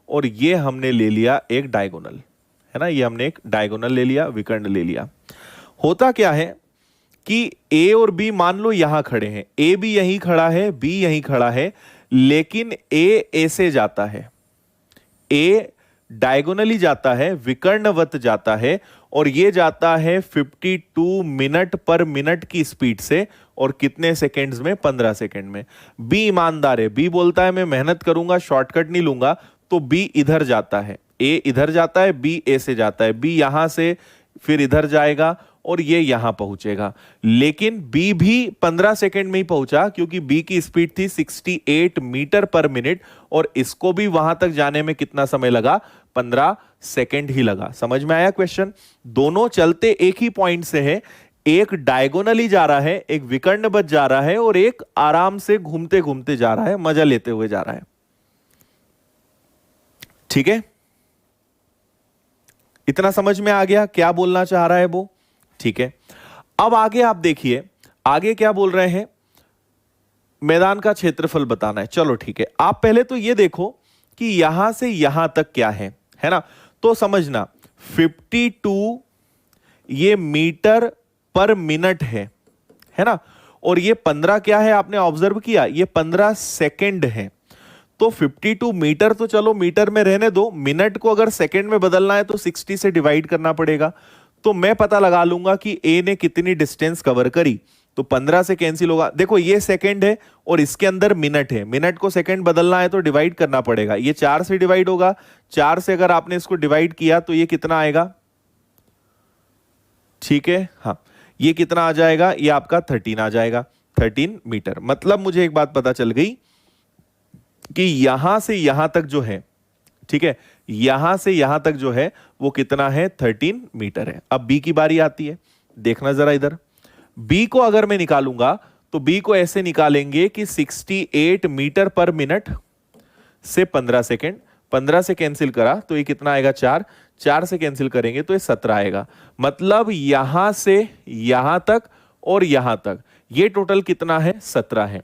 और ये हमने ले लिया एक डायगोनल, है ना। ये हमने एक डायगोनल ले लिया, विकर्ण ले लिया। होता क्या है कि ए और बी मान लो यहां खड़े हैं, ए भी यहीं खड़ा है, बी यहीं खड़ा है, लेकिन ए से जाता है, ए डायगोनली जाता है, विकर्णवत जाता है, और ये जाता है 52 मिनट पर मिनट की स्पीड से, और कितने सेकंड्स में? 15 सेकंड में। बी ईमानदार है, बी बोलता है मैं मेहनत करूंगा, शॉर्टकट नहीं लूंगा, तो बी इधर जाता है, ए इधर जाता है, बी ए से जाता है, बी यहां से फिर इधर जाएगा और ये यहां पहुंचेगा। लेकिन बी भी 15 सेकंड में ही पहुंचा, क्योंकि बी की स्पीड थी 68 मीटर पर मिनट, और इसको भी वहां तक जाने में कितना समय लगा? 15 सेकंड ही लगा। समझ में आया क्वेश्चन? दोनों चलते एक ही पॉइंट से है, एक डायगोनली जा रहा है, एक विकर्णवत जा रहा है, और एक आराम से घूमते घूमते जा रहा है, मजा लेते हुए जा रहा है। ठीक है, इतना समझ में आ गया क्या बोलना चाह रहा है वो? ठीक है, अब आगे आप देखिए, आगे क्या बोल रहे हैं? मैदान का क्षेत्रफल बताना है। चलो ठीक है, आप पहले तो ये देखो कि यहां से यहां तक क्या है ना। तो समझना 52 ये मीटर पर मिनट है ना, और ये 15 क्या है? आपने ऑब्जर्व किया, ये 15 सेकंड है। तो 52 मीटर तो चलो मीटर में रहने दो, मिनट को अगर सेकंड में बदलना है तो 60 से डिवाइड करना पड़ेगा। तो मैं पता लगा लूंगा कि ए ने कितनी डिस्टेंस कवर करी, तो 15 से कैंसिल होगा। देखो ये सेकंड है और इसके अंदर मिनट है, मिनट को सेकंड बदलना है तो डिवाइड करना पड़ेगा। ये 4 से डिवाइड होगा, 4 से अगर आपने इसको डिवाइड किया तो ये कितना आएगा? ठीक है, हाँ, ये कितना आ जाएगा? ये आपका 13 आ जाएगा, 13 मीटर। मतलब मुझे एक बात पता चल गई कि यहां से यहां तक जो है, ठीक है, यहां से यहां तक जो है वो कितना है? 13 मीटर है। अब बी की बारी आती है, देखना जरा इधर। बी को अगर मैं निकालूंगा तो बी को ऐसे निकालेंगे कि 68 मीटर पर मिनट से 15 सेकेंड, 15 से कैंसिल करा तो ये कितना आएगा? 4, 4 से कैंसिल करेंगे तो ये 17 आएगा। मतलब यहां से यहां तक और यहां तक ये टोटल कितना है? 17 है।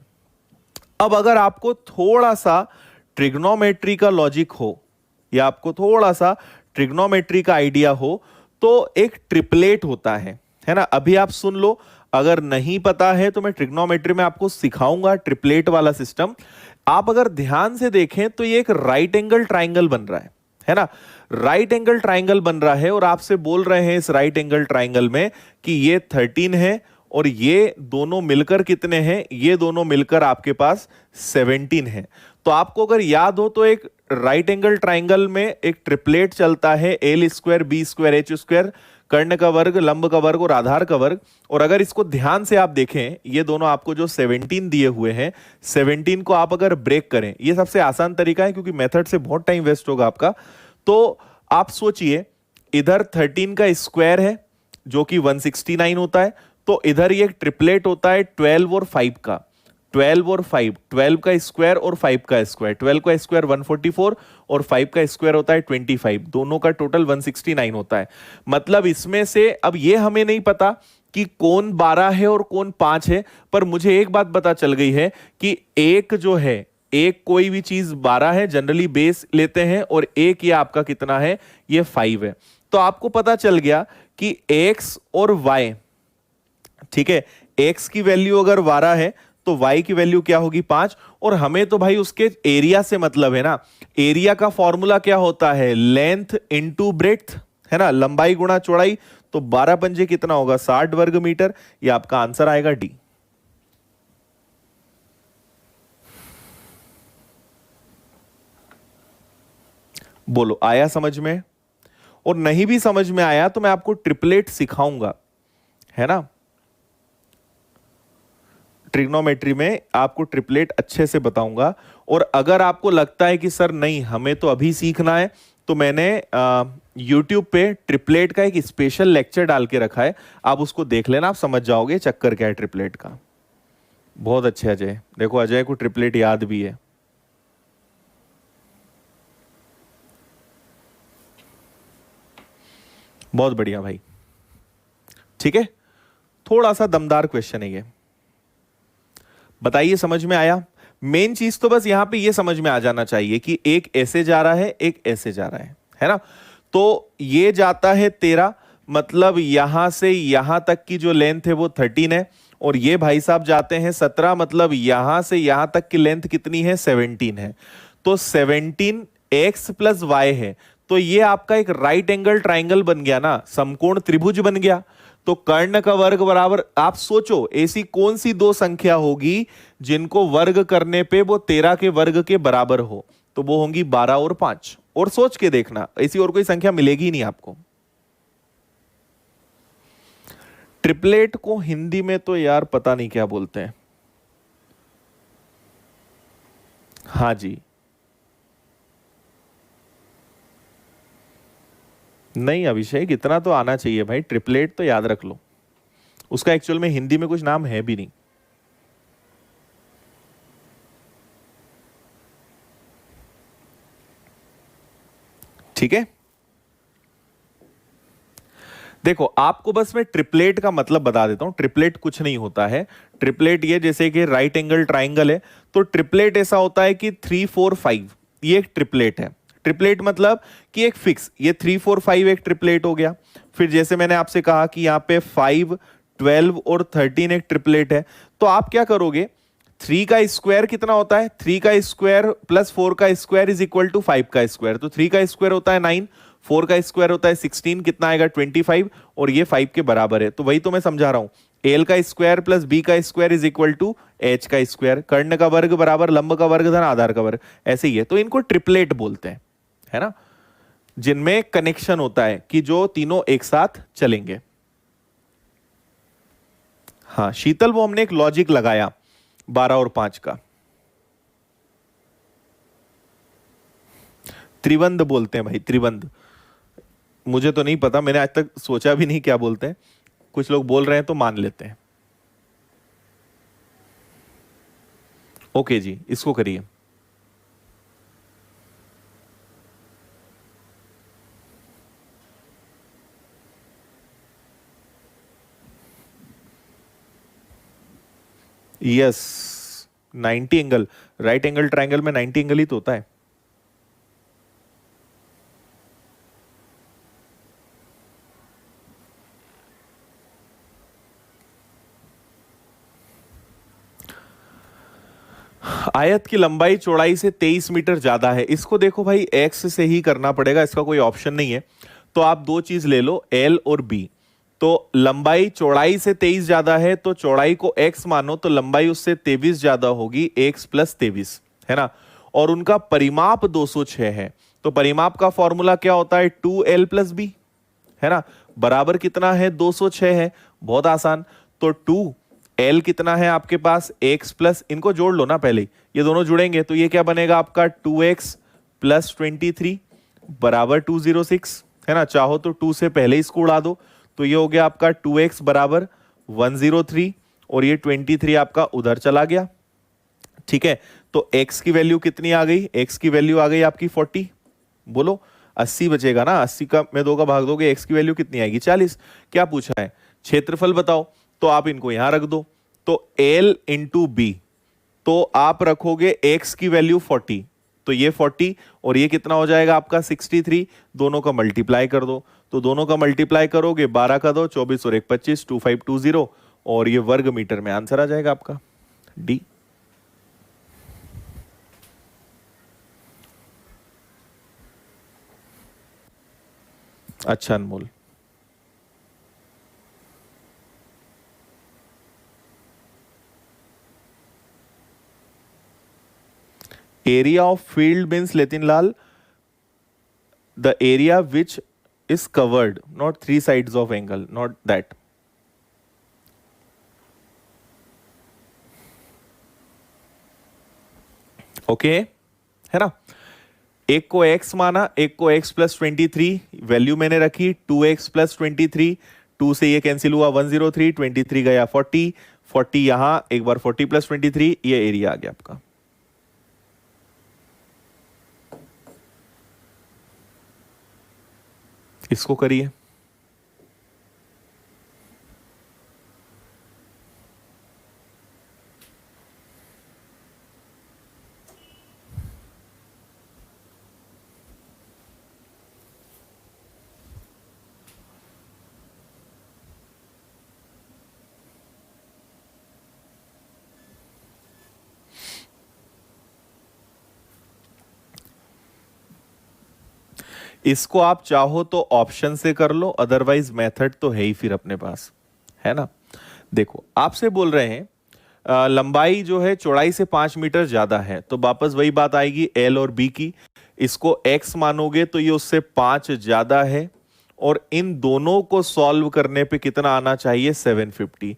अब अगर आपको थोड़ा सा ट्रिग्नोमेट्री का लॉजिक हो या आपको थोड़ा सा ट्रिग्नोमेट्री का आइडिया हो, तो एक ट्रिपलेट होता है ना। अभी आप सुन लो, अगर नहीं पता है तो मैं ट्रिग्नोमेट्री में आपको सिखाऊंगा ट्रिपलेट वाला सिस्टम। आप अगर ध्यान से देखें तो ये एक राइट एंगल ट्राइंगल बन रहा है ना। राइट एंगल ट्राइंगल बन रहा है और आपसे बोल रहे हैं इस राइट एंगल ट्राइंगल में कि ये 13 है और ये दोनों मिलकर कितने हैं? ये दोनों मिलकर आपके पास 17 है। तो आपको अगर याद हो तो एक राइट एंगल ट्राइंगल में एक ट्रिपलेट चलता है, L square B square H square, कर्ण का वर्ग, लंब का वर्ग और आधार का वर्ग। और अगर इसको ध्यान से आप देखें, ये दोनों आपको जो 17 दिए हुए हैं, 17 को आप अगर ब्रेक करें, ये सबसे आसान तरीका है क्योंकि मेथड से बहुत टाइम वेस्ट होगा आपका। तो आप सोचिए, इधर 13 का स्क्वायर है जो कि 169 होता है, तो इधर ये ट्रिपलेट होता है 12 और 5 का, 12 और 5, 12 का स्क्वायर और 5 का स्क्वायर, 12 का स्क्वायर 144 और 5 का स्क्वायर होता है 25, दोनों का टोटल 169 होता है। मतलब इसमें से अब ये हमें नहीं पता कि कौन 12 है और कौन 5 है, पर मुझे एक बात पता चल गई है कि एक जो है, एक कोई भी चीज 12 है, जनरली बेस लेते हैं, और एक ये आपका कितना है? ये 5 है। तो आपको पता चल गया कि x और y, ठीक है, x की वैल्यू अगर 12 है तो y की वैल्यू क्या होगी? 5। और हमें तो भाई उसके एरिया से मतलब है ना। एरिया का फॉर्मूला क्या होता है? लेंथ इनटू ब्रेड्थ, है ना, लंबाई गुणा चौड़ाई। तो 12 पंजे कितना होगा? 60 वर्ग मीटर। ये आपका आंसर आएगा डी। बोलो, आया समझ में? और नहीं भी समझ में आया तो मैं आपको ट्रिपलेट सिखाऊंगा, है ना। ट्रिग्नोमेट्री में आपको ट्रिपलेट अच्छे से बताऊंगा। और अगर आपको लगता है कि सर नहीं, हमें तो अभी सीखना है, तो मैंने यूट्यूब पे ट्रिपलेट का एक स्पेशल लेक्चर डाल के रखा है, आप उसको देख लेना, आप समझ जाओगे चक्कर क्या है ट्रिपलेट का। बहुत अच्छे अजय, देखो अजय को ट्रिपलेट याद भी है। बहुत बढ़िया भाई, ठीक है। थोड़ा सा दमदार क्वेश्चन है ये, बताइए समझ में आया? मेन चीज तो बस यहां पे ये समझ में आ जाना चाहिए कि एक ऐसे जा रहा है, एक ऐसे जा रहा है ना। तो ये जाता है 13, मतलब यहां से यहां तक की जो लेंथ है वो 13 है, और ये भाई साहब जाते हैं 17, मतलब यहां से यहां तक की लेंथ कितनी है? 17 है। तो 17 एक्स प्लस वाई है, तो ये आपका एक राइट एंगल ट्राइंगल बन गया ना, समकोण त्रिभुज बन गया। तो कर्ण का वर्ग बराबर, आप सोचो ऐसी कौन सी दो संख्या होगी जिनको वर्ग करने पे वो 13 के वर्ग के बराबर हो? तो वो होंगी 12 और 5। और सोच के देखना, ऐसी और कोई संख्या मिलेगी ही नहीं आपको। ट्रिपलेट को हिंदी में तो यार पता नहीं क्या बोलते हैं। हाँ जी, नहीं अभिषेक, इतना तो आना चाहिए भाई, ट्रिपलेट तो याद रख लो। उसका एक्चुअल में हिंदी में कुछ नाम है भी नहीं। ठीक है, देखो आपको बस मैं ट्रिपलेट का मतलब बता देता हूं। ट्रिपलेट कुछ नहीं होता है। ट्रिपलेट ये जैसे कि राइट एंगल ट्राइंगल है, तो ट्रिपलेट ऐसा होता है कि 3 4 5 ये एक ट्रिपलेट है। ट्रिपलेट मतलब कि एक फिक्स, ये 3 4 5 एक ट्रिपलेट हो गया। फिर जैसे मैंने आपसे कहा कि यहाँ पे 5 12 और 13 एक ट्रिपलेट है, तो आप क्या करोगे? 3 का स्क्वायर कितना होता है? 3 का स्क्वायर प्लस 4 का स्क्वायर इज इक्वल टू 5 का स्क्वायर। तो 3 का स्क्वायर होता है 9, 4 का स्क्वायर होता है 16, कितना आएगा? 25, और ये 5 के बराबर है। तो वही तो मैं समझा रहा हूं, एल का स्क्वायर प्लस बी का square is equal to H का स्क्वायर। कर्ण का वर्ग बराबर लंब का वर्ग धन आधार का वर्ग, ऐसे ही है। तो इनको ट्रिपलेट बोलते हैं, है ना, जिनमें कनेक्शन होता है कि जो तीनों एक साथ चलेंगे। हाँ शीतल, वो हमने एक लॉजिक लगाया 12 और 5 का। त्रिबंध बोलते हैं भाई, त्रिबंध। मुझे तो नहीं पता, मैंने आज तक सोचा भी नहीं क्या बोलते हैं। कुछ लोग बोल रहे हैं तो मान लेते हैं। ओके जी, इसको करिए। Yes, 90 angle, right angle triangle में 90 एंगल ही तो होता है। आयत की लंबाई चौड़ाई से 23 मीटर ज्यादा है। इसको देखो भाई, एक्स से ही करना पड़ेगा, इसका कोई ऑप्शन नहीं है। तो आप दो चीज ले लो, एल और बी। तो लंबाई चौड़ाई से 23 ज्यादा है, तो चौड़ाई को एक्स मानो, तो लंबाई उससे 23 ज्यादा होगी, एक्स प्लस 23, है ना। और उनका परिमाप 206 है। तो परिमाप का फॉर्मूला क्या होता है? 2l प्लस बी, है ना, बराबर कितना है? 206 है। बहुत आसान। तो 2l कितना है आपके पास? x प्लस, इनको जोड़ लो ना पहले, ये दोनों जुड़ेंगे तो ये क्या बनेगा आपका? 2x प्लस 23 बराबर 206, है ना। चाहो तो 2 से पहले इसको उड़ा दो, तो ये हो गया आपका 2x बराबर 103, और ये 23 आपका उधर चला गया। ठीक है, तो x की वैल्यू कितनी आ गई? x की वैल्यू आ गई आपकी 40। बोलो, 80 बचेगा ना, 80 का में 2 का भाग दोगे, x की वैल्यू कितनी आएगी? 40। क्या पूछा है? क्षेत्रफल बताओ। तो आप इनको यहां रख दो, तो l इंटू बी, तो आप रखोगे x की वैल्यू 40, तो ये 40 और ये कितना हो जाएगा आपका? 63। दोनों का मल्टीप्लाई कर दो, तो दोनों का मल्टीप्लाई करोगे, 12 का दो 24 और 1 25, 2520, और ये वर्ग मीटर में आंसर आ जाएगा आपका डी। अच्छा अनमोल, area of field means Letin Lal, the area which is covered, not three sides of angle, not that. Okay, है ना। एक को x माना, एक को x प्लस 23, वैल्यू मैंने रखी 2x प्लस 23, 2 से ये कैंसिल हुआ 103, 23 गया 40, 40 यहां एक बार 40 प्लस 23, ये एरिया आ गया आपका। इसको करिए। इसको आप चाहो तो ऑप्शन से कर लो, अदरवाइज मेथड तो है ही फिर अपने पास, है ना। देखो आपसे बोल रहे हैं लंबाई जो है चौड़ाई से 5 मीटर ज्यादा है, तो वापस वही बात आएगी एल और बी की। इसको x मानोगे तो ये उससे 5 ज्यादा है, और इन दोनों को सॉल्व करने पे कितना आना चाहिए 750।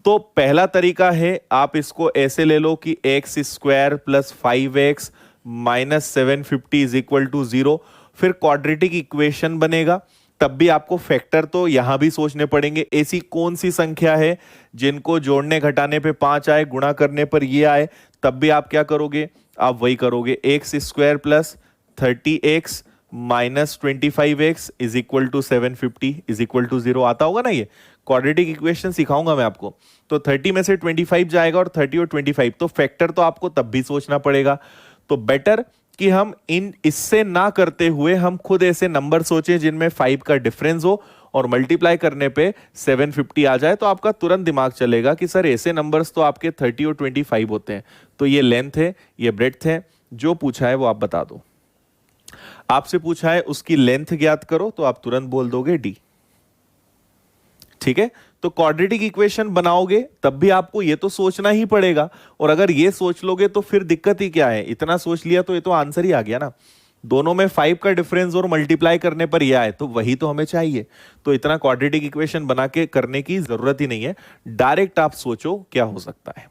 तो पहला तरीका है आप इसको ऐसे ले लो कि X square plus 5x minus 750 is equal to 0, फिर क्वाड्रेटिक इक्वेशन बनेगा। तब भी आपको फैक्टर तो यहां भी सोचने पड़ेंगे, ऐसी कौन सी संख्या है जिनको जोड़ने घटाने पे 5 आए, गुणा करने पर ये आए। तब भी आप क्या करोगे, आप वही करोगे, X square plus 30x minus 25x is equal to 750 is equal to 0 आता होगा ना। ये क्वाड्रेटिक इक्वेशन सिखाऊंगा मैं आपको। तो 30 में से 25 जाएगा और 30 और 25, तो फैक्टर तो आपको तब भी सोचना पड़ेगा। तो बेटर कि हम इससे ना करते हुए हम खुद ऐसे नंबर सोचें जिनमें 5 का डिफरेंस हो और मल्टीप्लाई करने पे 750 आ जाए, तो आपका तुरंत दिमाग चलेगा कि सर ऐसे नंबर्स तो आपके 30 और 25 होते हैं। तो ये लेंथ है, ये ब्रेड्थ है, जो पूछा है वो आप बता दो। आपसे पूछा है उसकी लेंथ ज्ञात करो, तो आप तुरंत बोल दोगे डी। ठीक है, तो क्वाड्रेटिक इक्वेशन बनाओगे तब भी आपको ये तो सोचना ही पड़ेगा, और अगर ये सोच लोगे तो फिर दिक्कत ही क्या है, इतना सोच लिया तो ये तो आंसर ही आ गया ना। दोनों में 5 का डिफरेंस और मल्टीप्लाई करने पर ये आए, तो वही तो हमें चाहिए। तो इतना क्वाड्रेटिक इक्वेशन बना के करने की जरूरत ही नहीं है, डायरेक्ट आप सोचो क्या हो सकता है।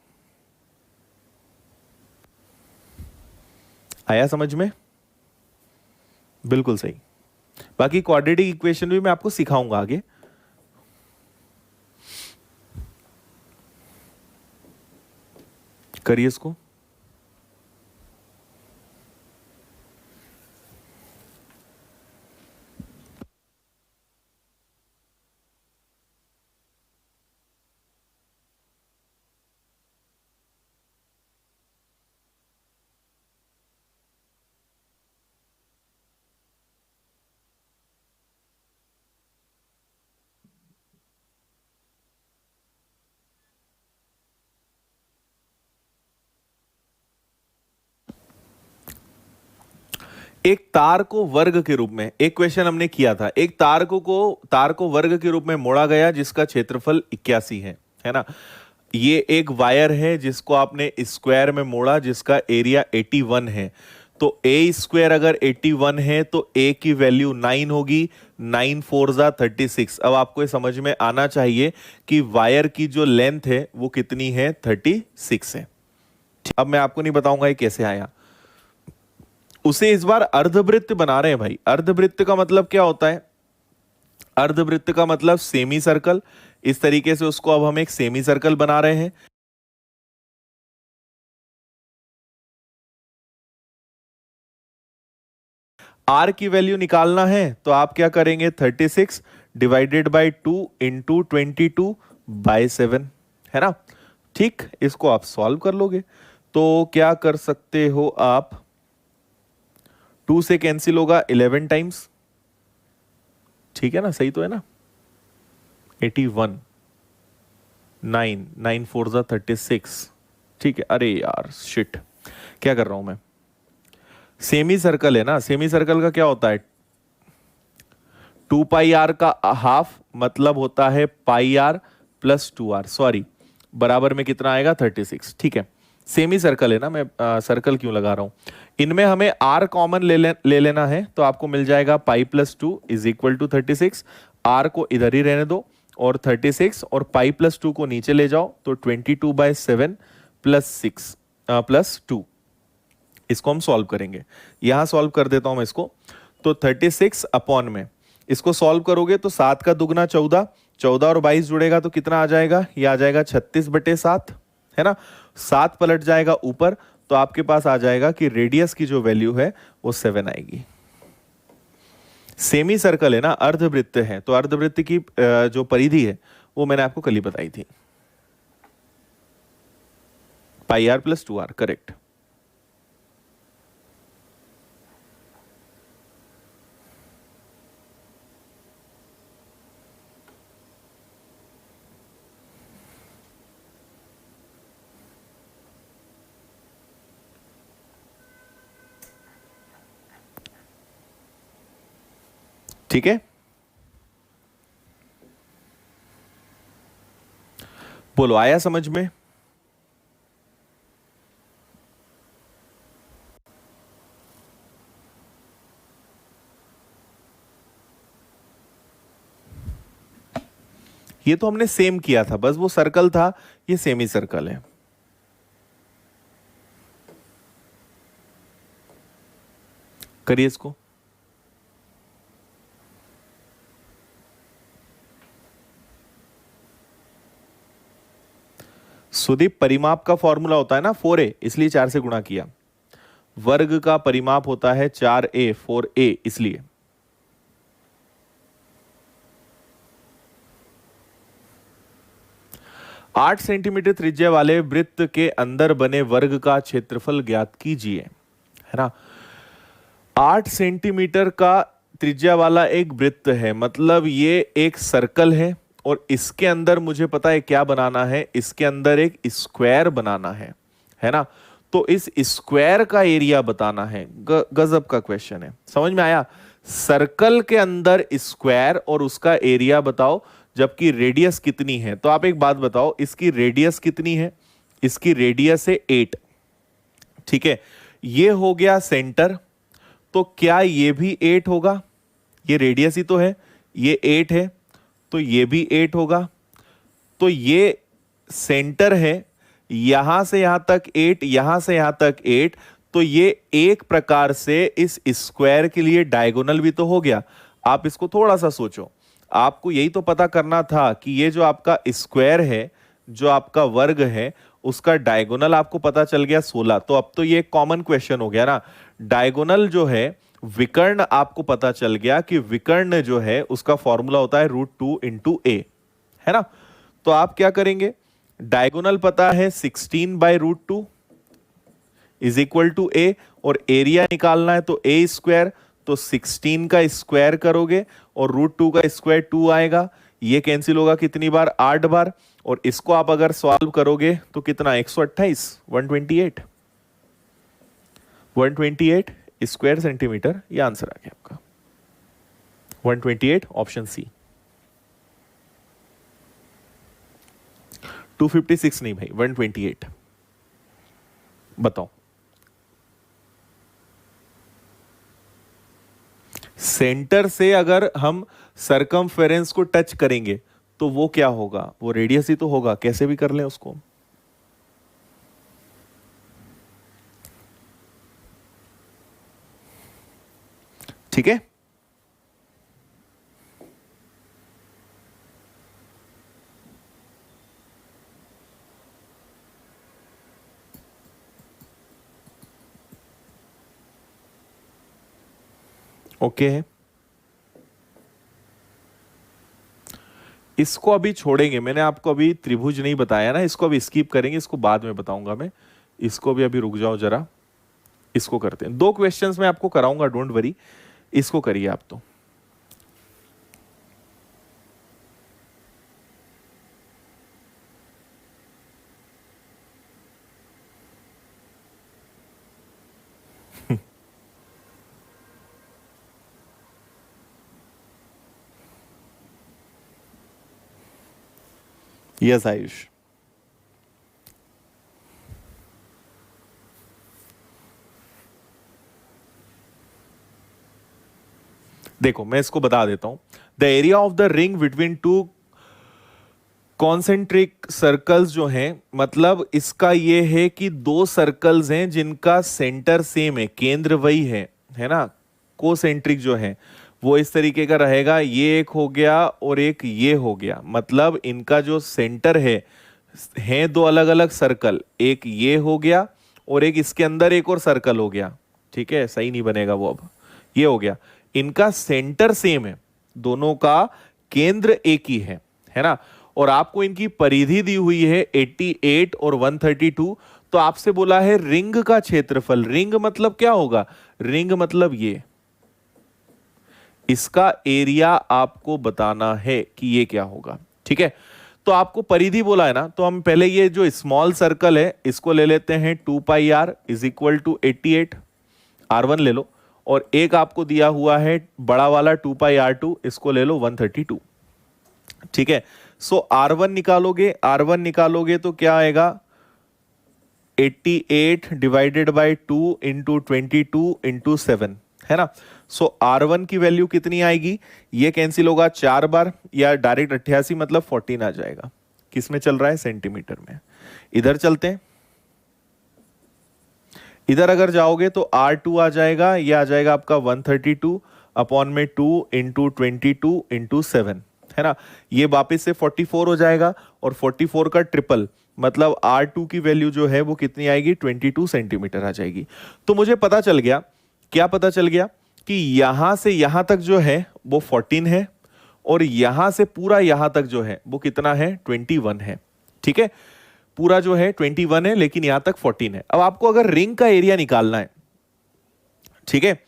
आया समझ में? बिल्कुल सही। बाकी क्वाड्रेटिक इक्वेशन भी मैं आपको सिखाऊंगा आगे। करिए इसको। एक तार को वर्ग के रूप में, एक क्वेश्चन हमने किया था, एक तार को वर्ग के रूप में मोड़ा गया जिसका क्षेत्रफल 81 है ना। ये एक वायर है जिसको आपने स्क्वायर में मोड़ा जिसका एरिया 81 है। तो ए स्क्वायर अगर 81 है तो ए की वैल्यू 9 होगी, 9 4 जा 36। अब आपको ये समझ में आना चाहिए कि वायर की जो लेंथ है वो कितनी है, 36 है। अब मैं आपको नहीं बताऊंगा ये कैसे आया। उसे इस बार अर्धवृत्त बना रहे हैं भाई। अर्धवृत्त का मतलब क्या होता है, अर्धवृत्त का मतलब सेमी सर्कल। इस तरीके से उसको अब हम एक सेमी सर्कल बना रहे हैं। आर की वैल्यू निकालना है तो आप क्या करेंगे, 36 डिवाइडेड बाई 2 इंटू 22/7 है ना। ठीक, इसको आप सॉल्व कर लोगे तो क्या कर सकते हो आप, 2 से कैंसिल होगा 11 टाइम्स, ठीक है ना, सही तो है ना। 81, 9 9 4 जा 36, ठीक है। अरे यार शिट, क्या कर रहा हूं मैं। सेमी सर्कल है ना, सेमी सर्कल का क्या होता है, 2 पाई आर का हाफ मतलब होता है पाई आर प्लस 2r, सॉरी, बराबर में कितना आएगा 36। ठीक है, सेमी सर्कल है ना, मैं सर्कल क्यों लगा रहा हूं। इनमें हमें r कॉमन ले लेना है, तो आपको मिल जाएगा pi plus 2 is equal to 36। r को इधर ही रहने दो और 36 और पाई प्लस 2 को नीचे ले जाओ, तो 22/7 प्लस 6 प्लस 2 इसको हम सॉल्व करेंगे। यहां सॉल्व कर देता हूं मैं इसको। तो 36 अपॉन में इसको सॉल्व करोगे तो 7 का दुगना 14, 14 और 22 जुड़ेगा तो कितना आ जाएगा, ये आ जाएगा 36/7, है ना। 7 पलट जाएगा ऊपर तो आपके पास आ जाएगा कि रेडियस की जो वैल्यू है वो 7 आएगी। सेमी सर्कल है ना, अर्धवृत्त है, तो अर्धवृत्त की जो परिधि है वो मैंने आपको कल ही बताई थी, पाई आर प्लस 2r, करेक्ट। ठीक है, बोलो आया समझ में। ये तो हमने सेम किया था, बस वो सर्कल था, ये सेमी सर्कल है। करिए इसको। सुदीप, परिमाप का फॉर्मूला होता है ना 4a, इसलिए 4 से गुणा किया। वर्ग का परिमाप होता है 4a, 4a इसलिए। आठ सेंटीमीटर त्रिज्या वाले वृत्त के अंदर बने वर्ग का क्षेत्रफल ज्ञात कीजिए, है ना। 8 सेंटीमीटर का त्रिज्या वाला एक वृत्त है, मतलब ये एक सर्कल है और इसके अंदर मुझे पता है क्या बनाना है, इसके अंदर एक स्क्वायर बनाना है ना। तो इस स्क्वायर का एरिया बताना है। गजब का क्वेश्चन है, समझ में आया। सर्कल के अंदर स्क्वायर और उसका एरिया बताओ, जबकि रेडियस कितनी है। तो आप एक बात बताओ, इसकी रेडियस कितनी है, इसकी रेडियस है 8, ठीक है। ये हो गया सेंटर, तो क्या ये भी 8 होगा, ये रेडियस ही तो है, ये 8 है तो ये भी 8 होगा। तो ये सेंटर है, यहां से यहां तक 8, यहां से यहां तक 8, तो ये एक प्रकार से इस स्क्वायर के लिए डायगोनल भी तो हो गया। आप इसको थोड़ा सा सोचो, आपको यही तो पता करना था कि ये जो आपका स्क्वायर है, जो आपका वर्ग है, उसका डायगोनल आपको पता चल गया 16। तो अब तो ये कॉमन क्वेश्चन हो गया ना। डायगोनल जो है, विकर्ण आपको पता चल गया कि विकर्ण जो है उसका फॉर्मूला होता है √2 इंटू ए, है ना। तो आप क्या करेंगे, डायगोनल पता है 16/√2 इज इक्वल टू ए, और एरिया निकालना है तो ए स्क्वायर, तो 16 का स्क्वायर करोगे और √2 का स्क्वायर 2 आएगा। ये कैंसिल होगा कितनी बार, 8 बार। और इसको आप अगर सॉल्व करोगे तो कितना, 128, 128 स्क्वायर सेंटीमीटर, ये आंसर आ गया आपका 128, ऑप्शन सी। 256 नहीं भाई, 128। बताओ, सेंटर से अगर हम सरकमफेरेंस को टच करेंगे तो वो क्या होगा, वो रेडियस ही तो होगा, कैसे भी कर लें उसको। ठीक है, ओके है। इसको अभी छोड़ेंगे, मैंने आपको अभी त्रिभुज नहीं बताया ना, इसको अभी स्किप करेंगे, इसको बाद में बताऊंगा मैं। इसको भी अभी रुक जाओ जरा, इसको करते हैं। 2 क्वेश्चंस मैं आपको कराऊंगा, डोंट वरी, इसको करिए आप तो। यस आयुष, देखो मैं इसको बता देता हूं। The area of the ring between two concentric circles जो हैं, मतलब इसका ये है कि दो सर्कल्स हैं जिनका सेंटर सेम है, केंद्र वही है ना। कोसेंट्रिक जो है वो इस तरीके का रहेगा, ये एक हो गया और एक ये हो गया, मतलब इनका जो सेंटर है दो अलग अलग सर्कल, एक ये हो गया और एक इसके अंदर एक और सर्कल हो गया। ठीक है, सही नहीं बनेगा वो, अब ये हो गया, इनका सेंटर सेम है, दोनों का केंद्र एक ही है ना। और आपको इनकी परिधि दी हुई है 88 और 132। तो आपसे बोला है रिंग का क्षेत्रफल। रिंग मतलब क्या होगा? रिंग मतलब ये, इसका एरिया आपको बताना है कि ये क्या होगा। ठीक है, तो आपको परिधि बोला है ना, तो हम पहले ये जो स्मॉल सर्कल है इसको ले लेते हैं 2 pi r is equal to 88, r1 ले लो, और एक आपको दिया हुआ है बड़ा वाला 2 पाई r2, इसको ले लो 132। ठीक है, सो r1 निकालोगे तो क्या आएगा? 88 डिवाइडेड बाय 2 इंटू 22 इंटू 7, है ना। सो r1 की वैल्यू कितनी आएगी? ये कैंसिल होगा 4 बार, या डायरेक्ट 88 मतलब 14 आ जाएगा। किस में चल रहा है? सेंटीमीटर में। इधर चलते हैं, इधर अगर जाओगे तो r2 आ जाएगा, ये आ जाएगा आपका 132 अपॉन में 2 इंटू 22 इंटू 7, है ना। ये वापस से 44 हो जाएगा, और 44 का ट्रिपल मतलब R2 की वैल्यू जो है वो कितनी आएगी? 22 सेंटीमीटर आ जाएगी। तो मुझे पता चल गया, क्या पता चल गया? कि यहां से यहां तक जो है वो 14 है, और यहां से पूरा यहां तक जो है वो कितना है? 21 है। ठीक है, पूरा जो है 21 है, लेकिन यहां तक 14 है। अब आपको अगर रिंग का एरिया निकालना है, ठीक है,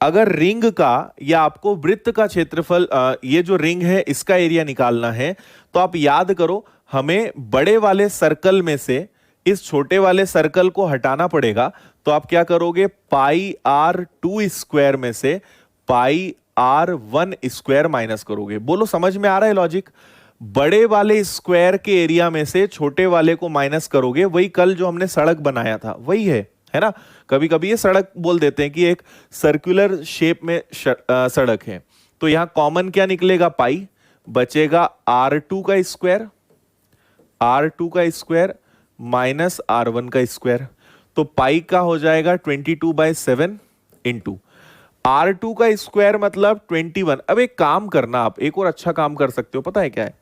अगर रिंग का या आपको वृत्त का क्षेत्रफल, ये जो रिंग है इसका एरिया निकालना है, तो आप याद करो, हमें बड़े वाले सर्कल में से इस छोटे वाले सर्कल को हटाना पड़ेगा। तो आप क्या करोगे? पाई r2 स्क्वायर में से पाई r1 स्क्वायर माइनस करोगे। बोलो समझ में आ रहा है लॉजिक? बड़े वाले स्क्वायर के एरिया में से छोटे वाले को माइनस करोगे, वही कल जो हमने सड़क बनाया था वही है ना। कभी कभी ये सड़क बोल देते हैं कि एक सर्कुलर शेप में सड़क है। तो यहां कॉमन क्या निकलेगा? पाई, बचेगा r2 का स्क्वायर, r2 का स्क्वायर माइनस r1 का स्क्वायर। तो पाई का हो जाएगा 22/7 इंटू r2 का स्क्वायर मतलब 21। अब एक काम करना, आप एक और अच्छा काम कर सकते हो, पता है क्या है?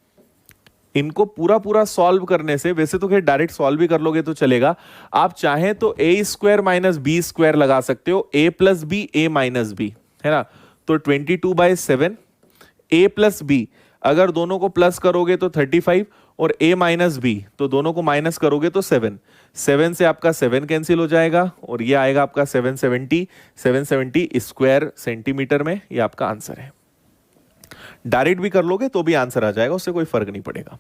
इनको पूरा पूरा सॉल्व करने से, वैसे तो खैर डायरेक्ट सॉल्व भी कर लोगे तो चलेगा, आप चाहें तो a square minus B square लगा सकते हो, a plus B a minus B, है ना। तो 22/7 a प्लस बी, अगर दोनों को प्लस करोगे तो 35, और a माइनस बी तो दोनों को माइनस करोगे तो 7। 7 से आपका 7 कैंसिल हो जाएगा, और ये आएगा आपका 770 स्क्वायर सेंटीमीटर में। ये आपका आंसर है। डायरेक्ट भी कर लोगे तो भी आंसर आ जाएगा, उससे कोई फर्क नहीं पड़ेगा।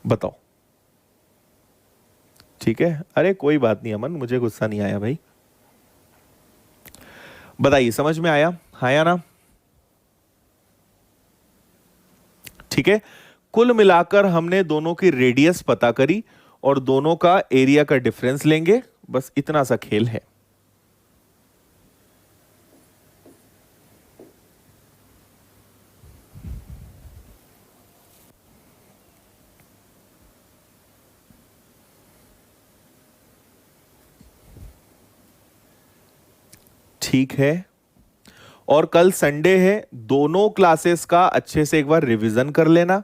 बताओ। ठीक है, अरे कोई बात नहीं अमन, मुझे गुस्सा नहीं आया भाई। बताइए, समझ में आया? आया ना? ठीक है, कुल मिलाकर हमने दोनों की रेडियस पता करी और दोनों का एरिया का डिफरेंस लेंगे, बस इतना सा खेल है। ठीक है, और कल संडे है, दोनों क्लासेस का अच्छे से एक बार रिवीजन कर लेना।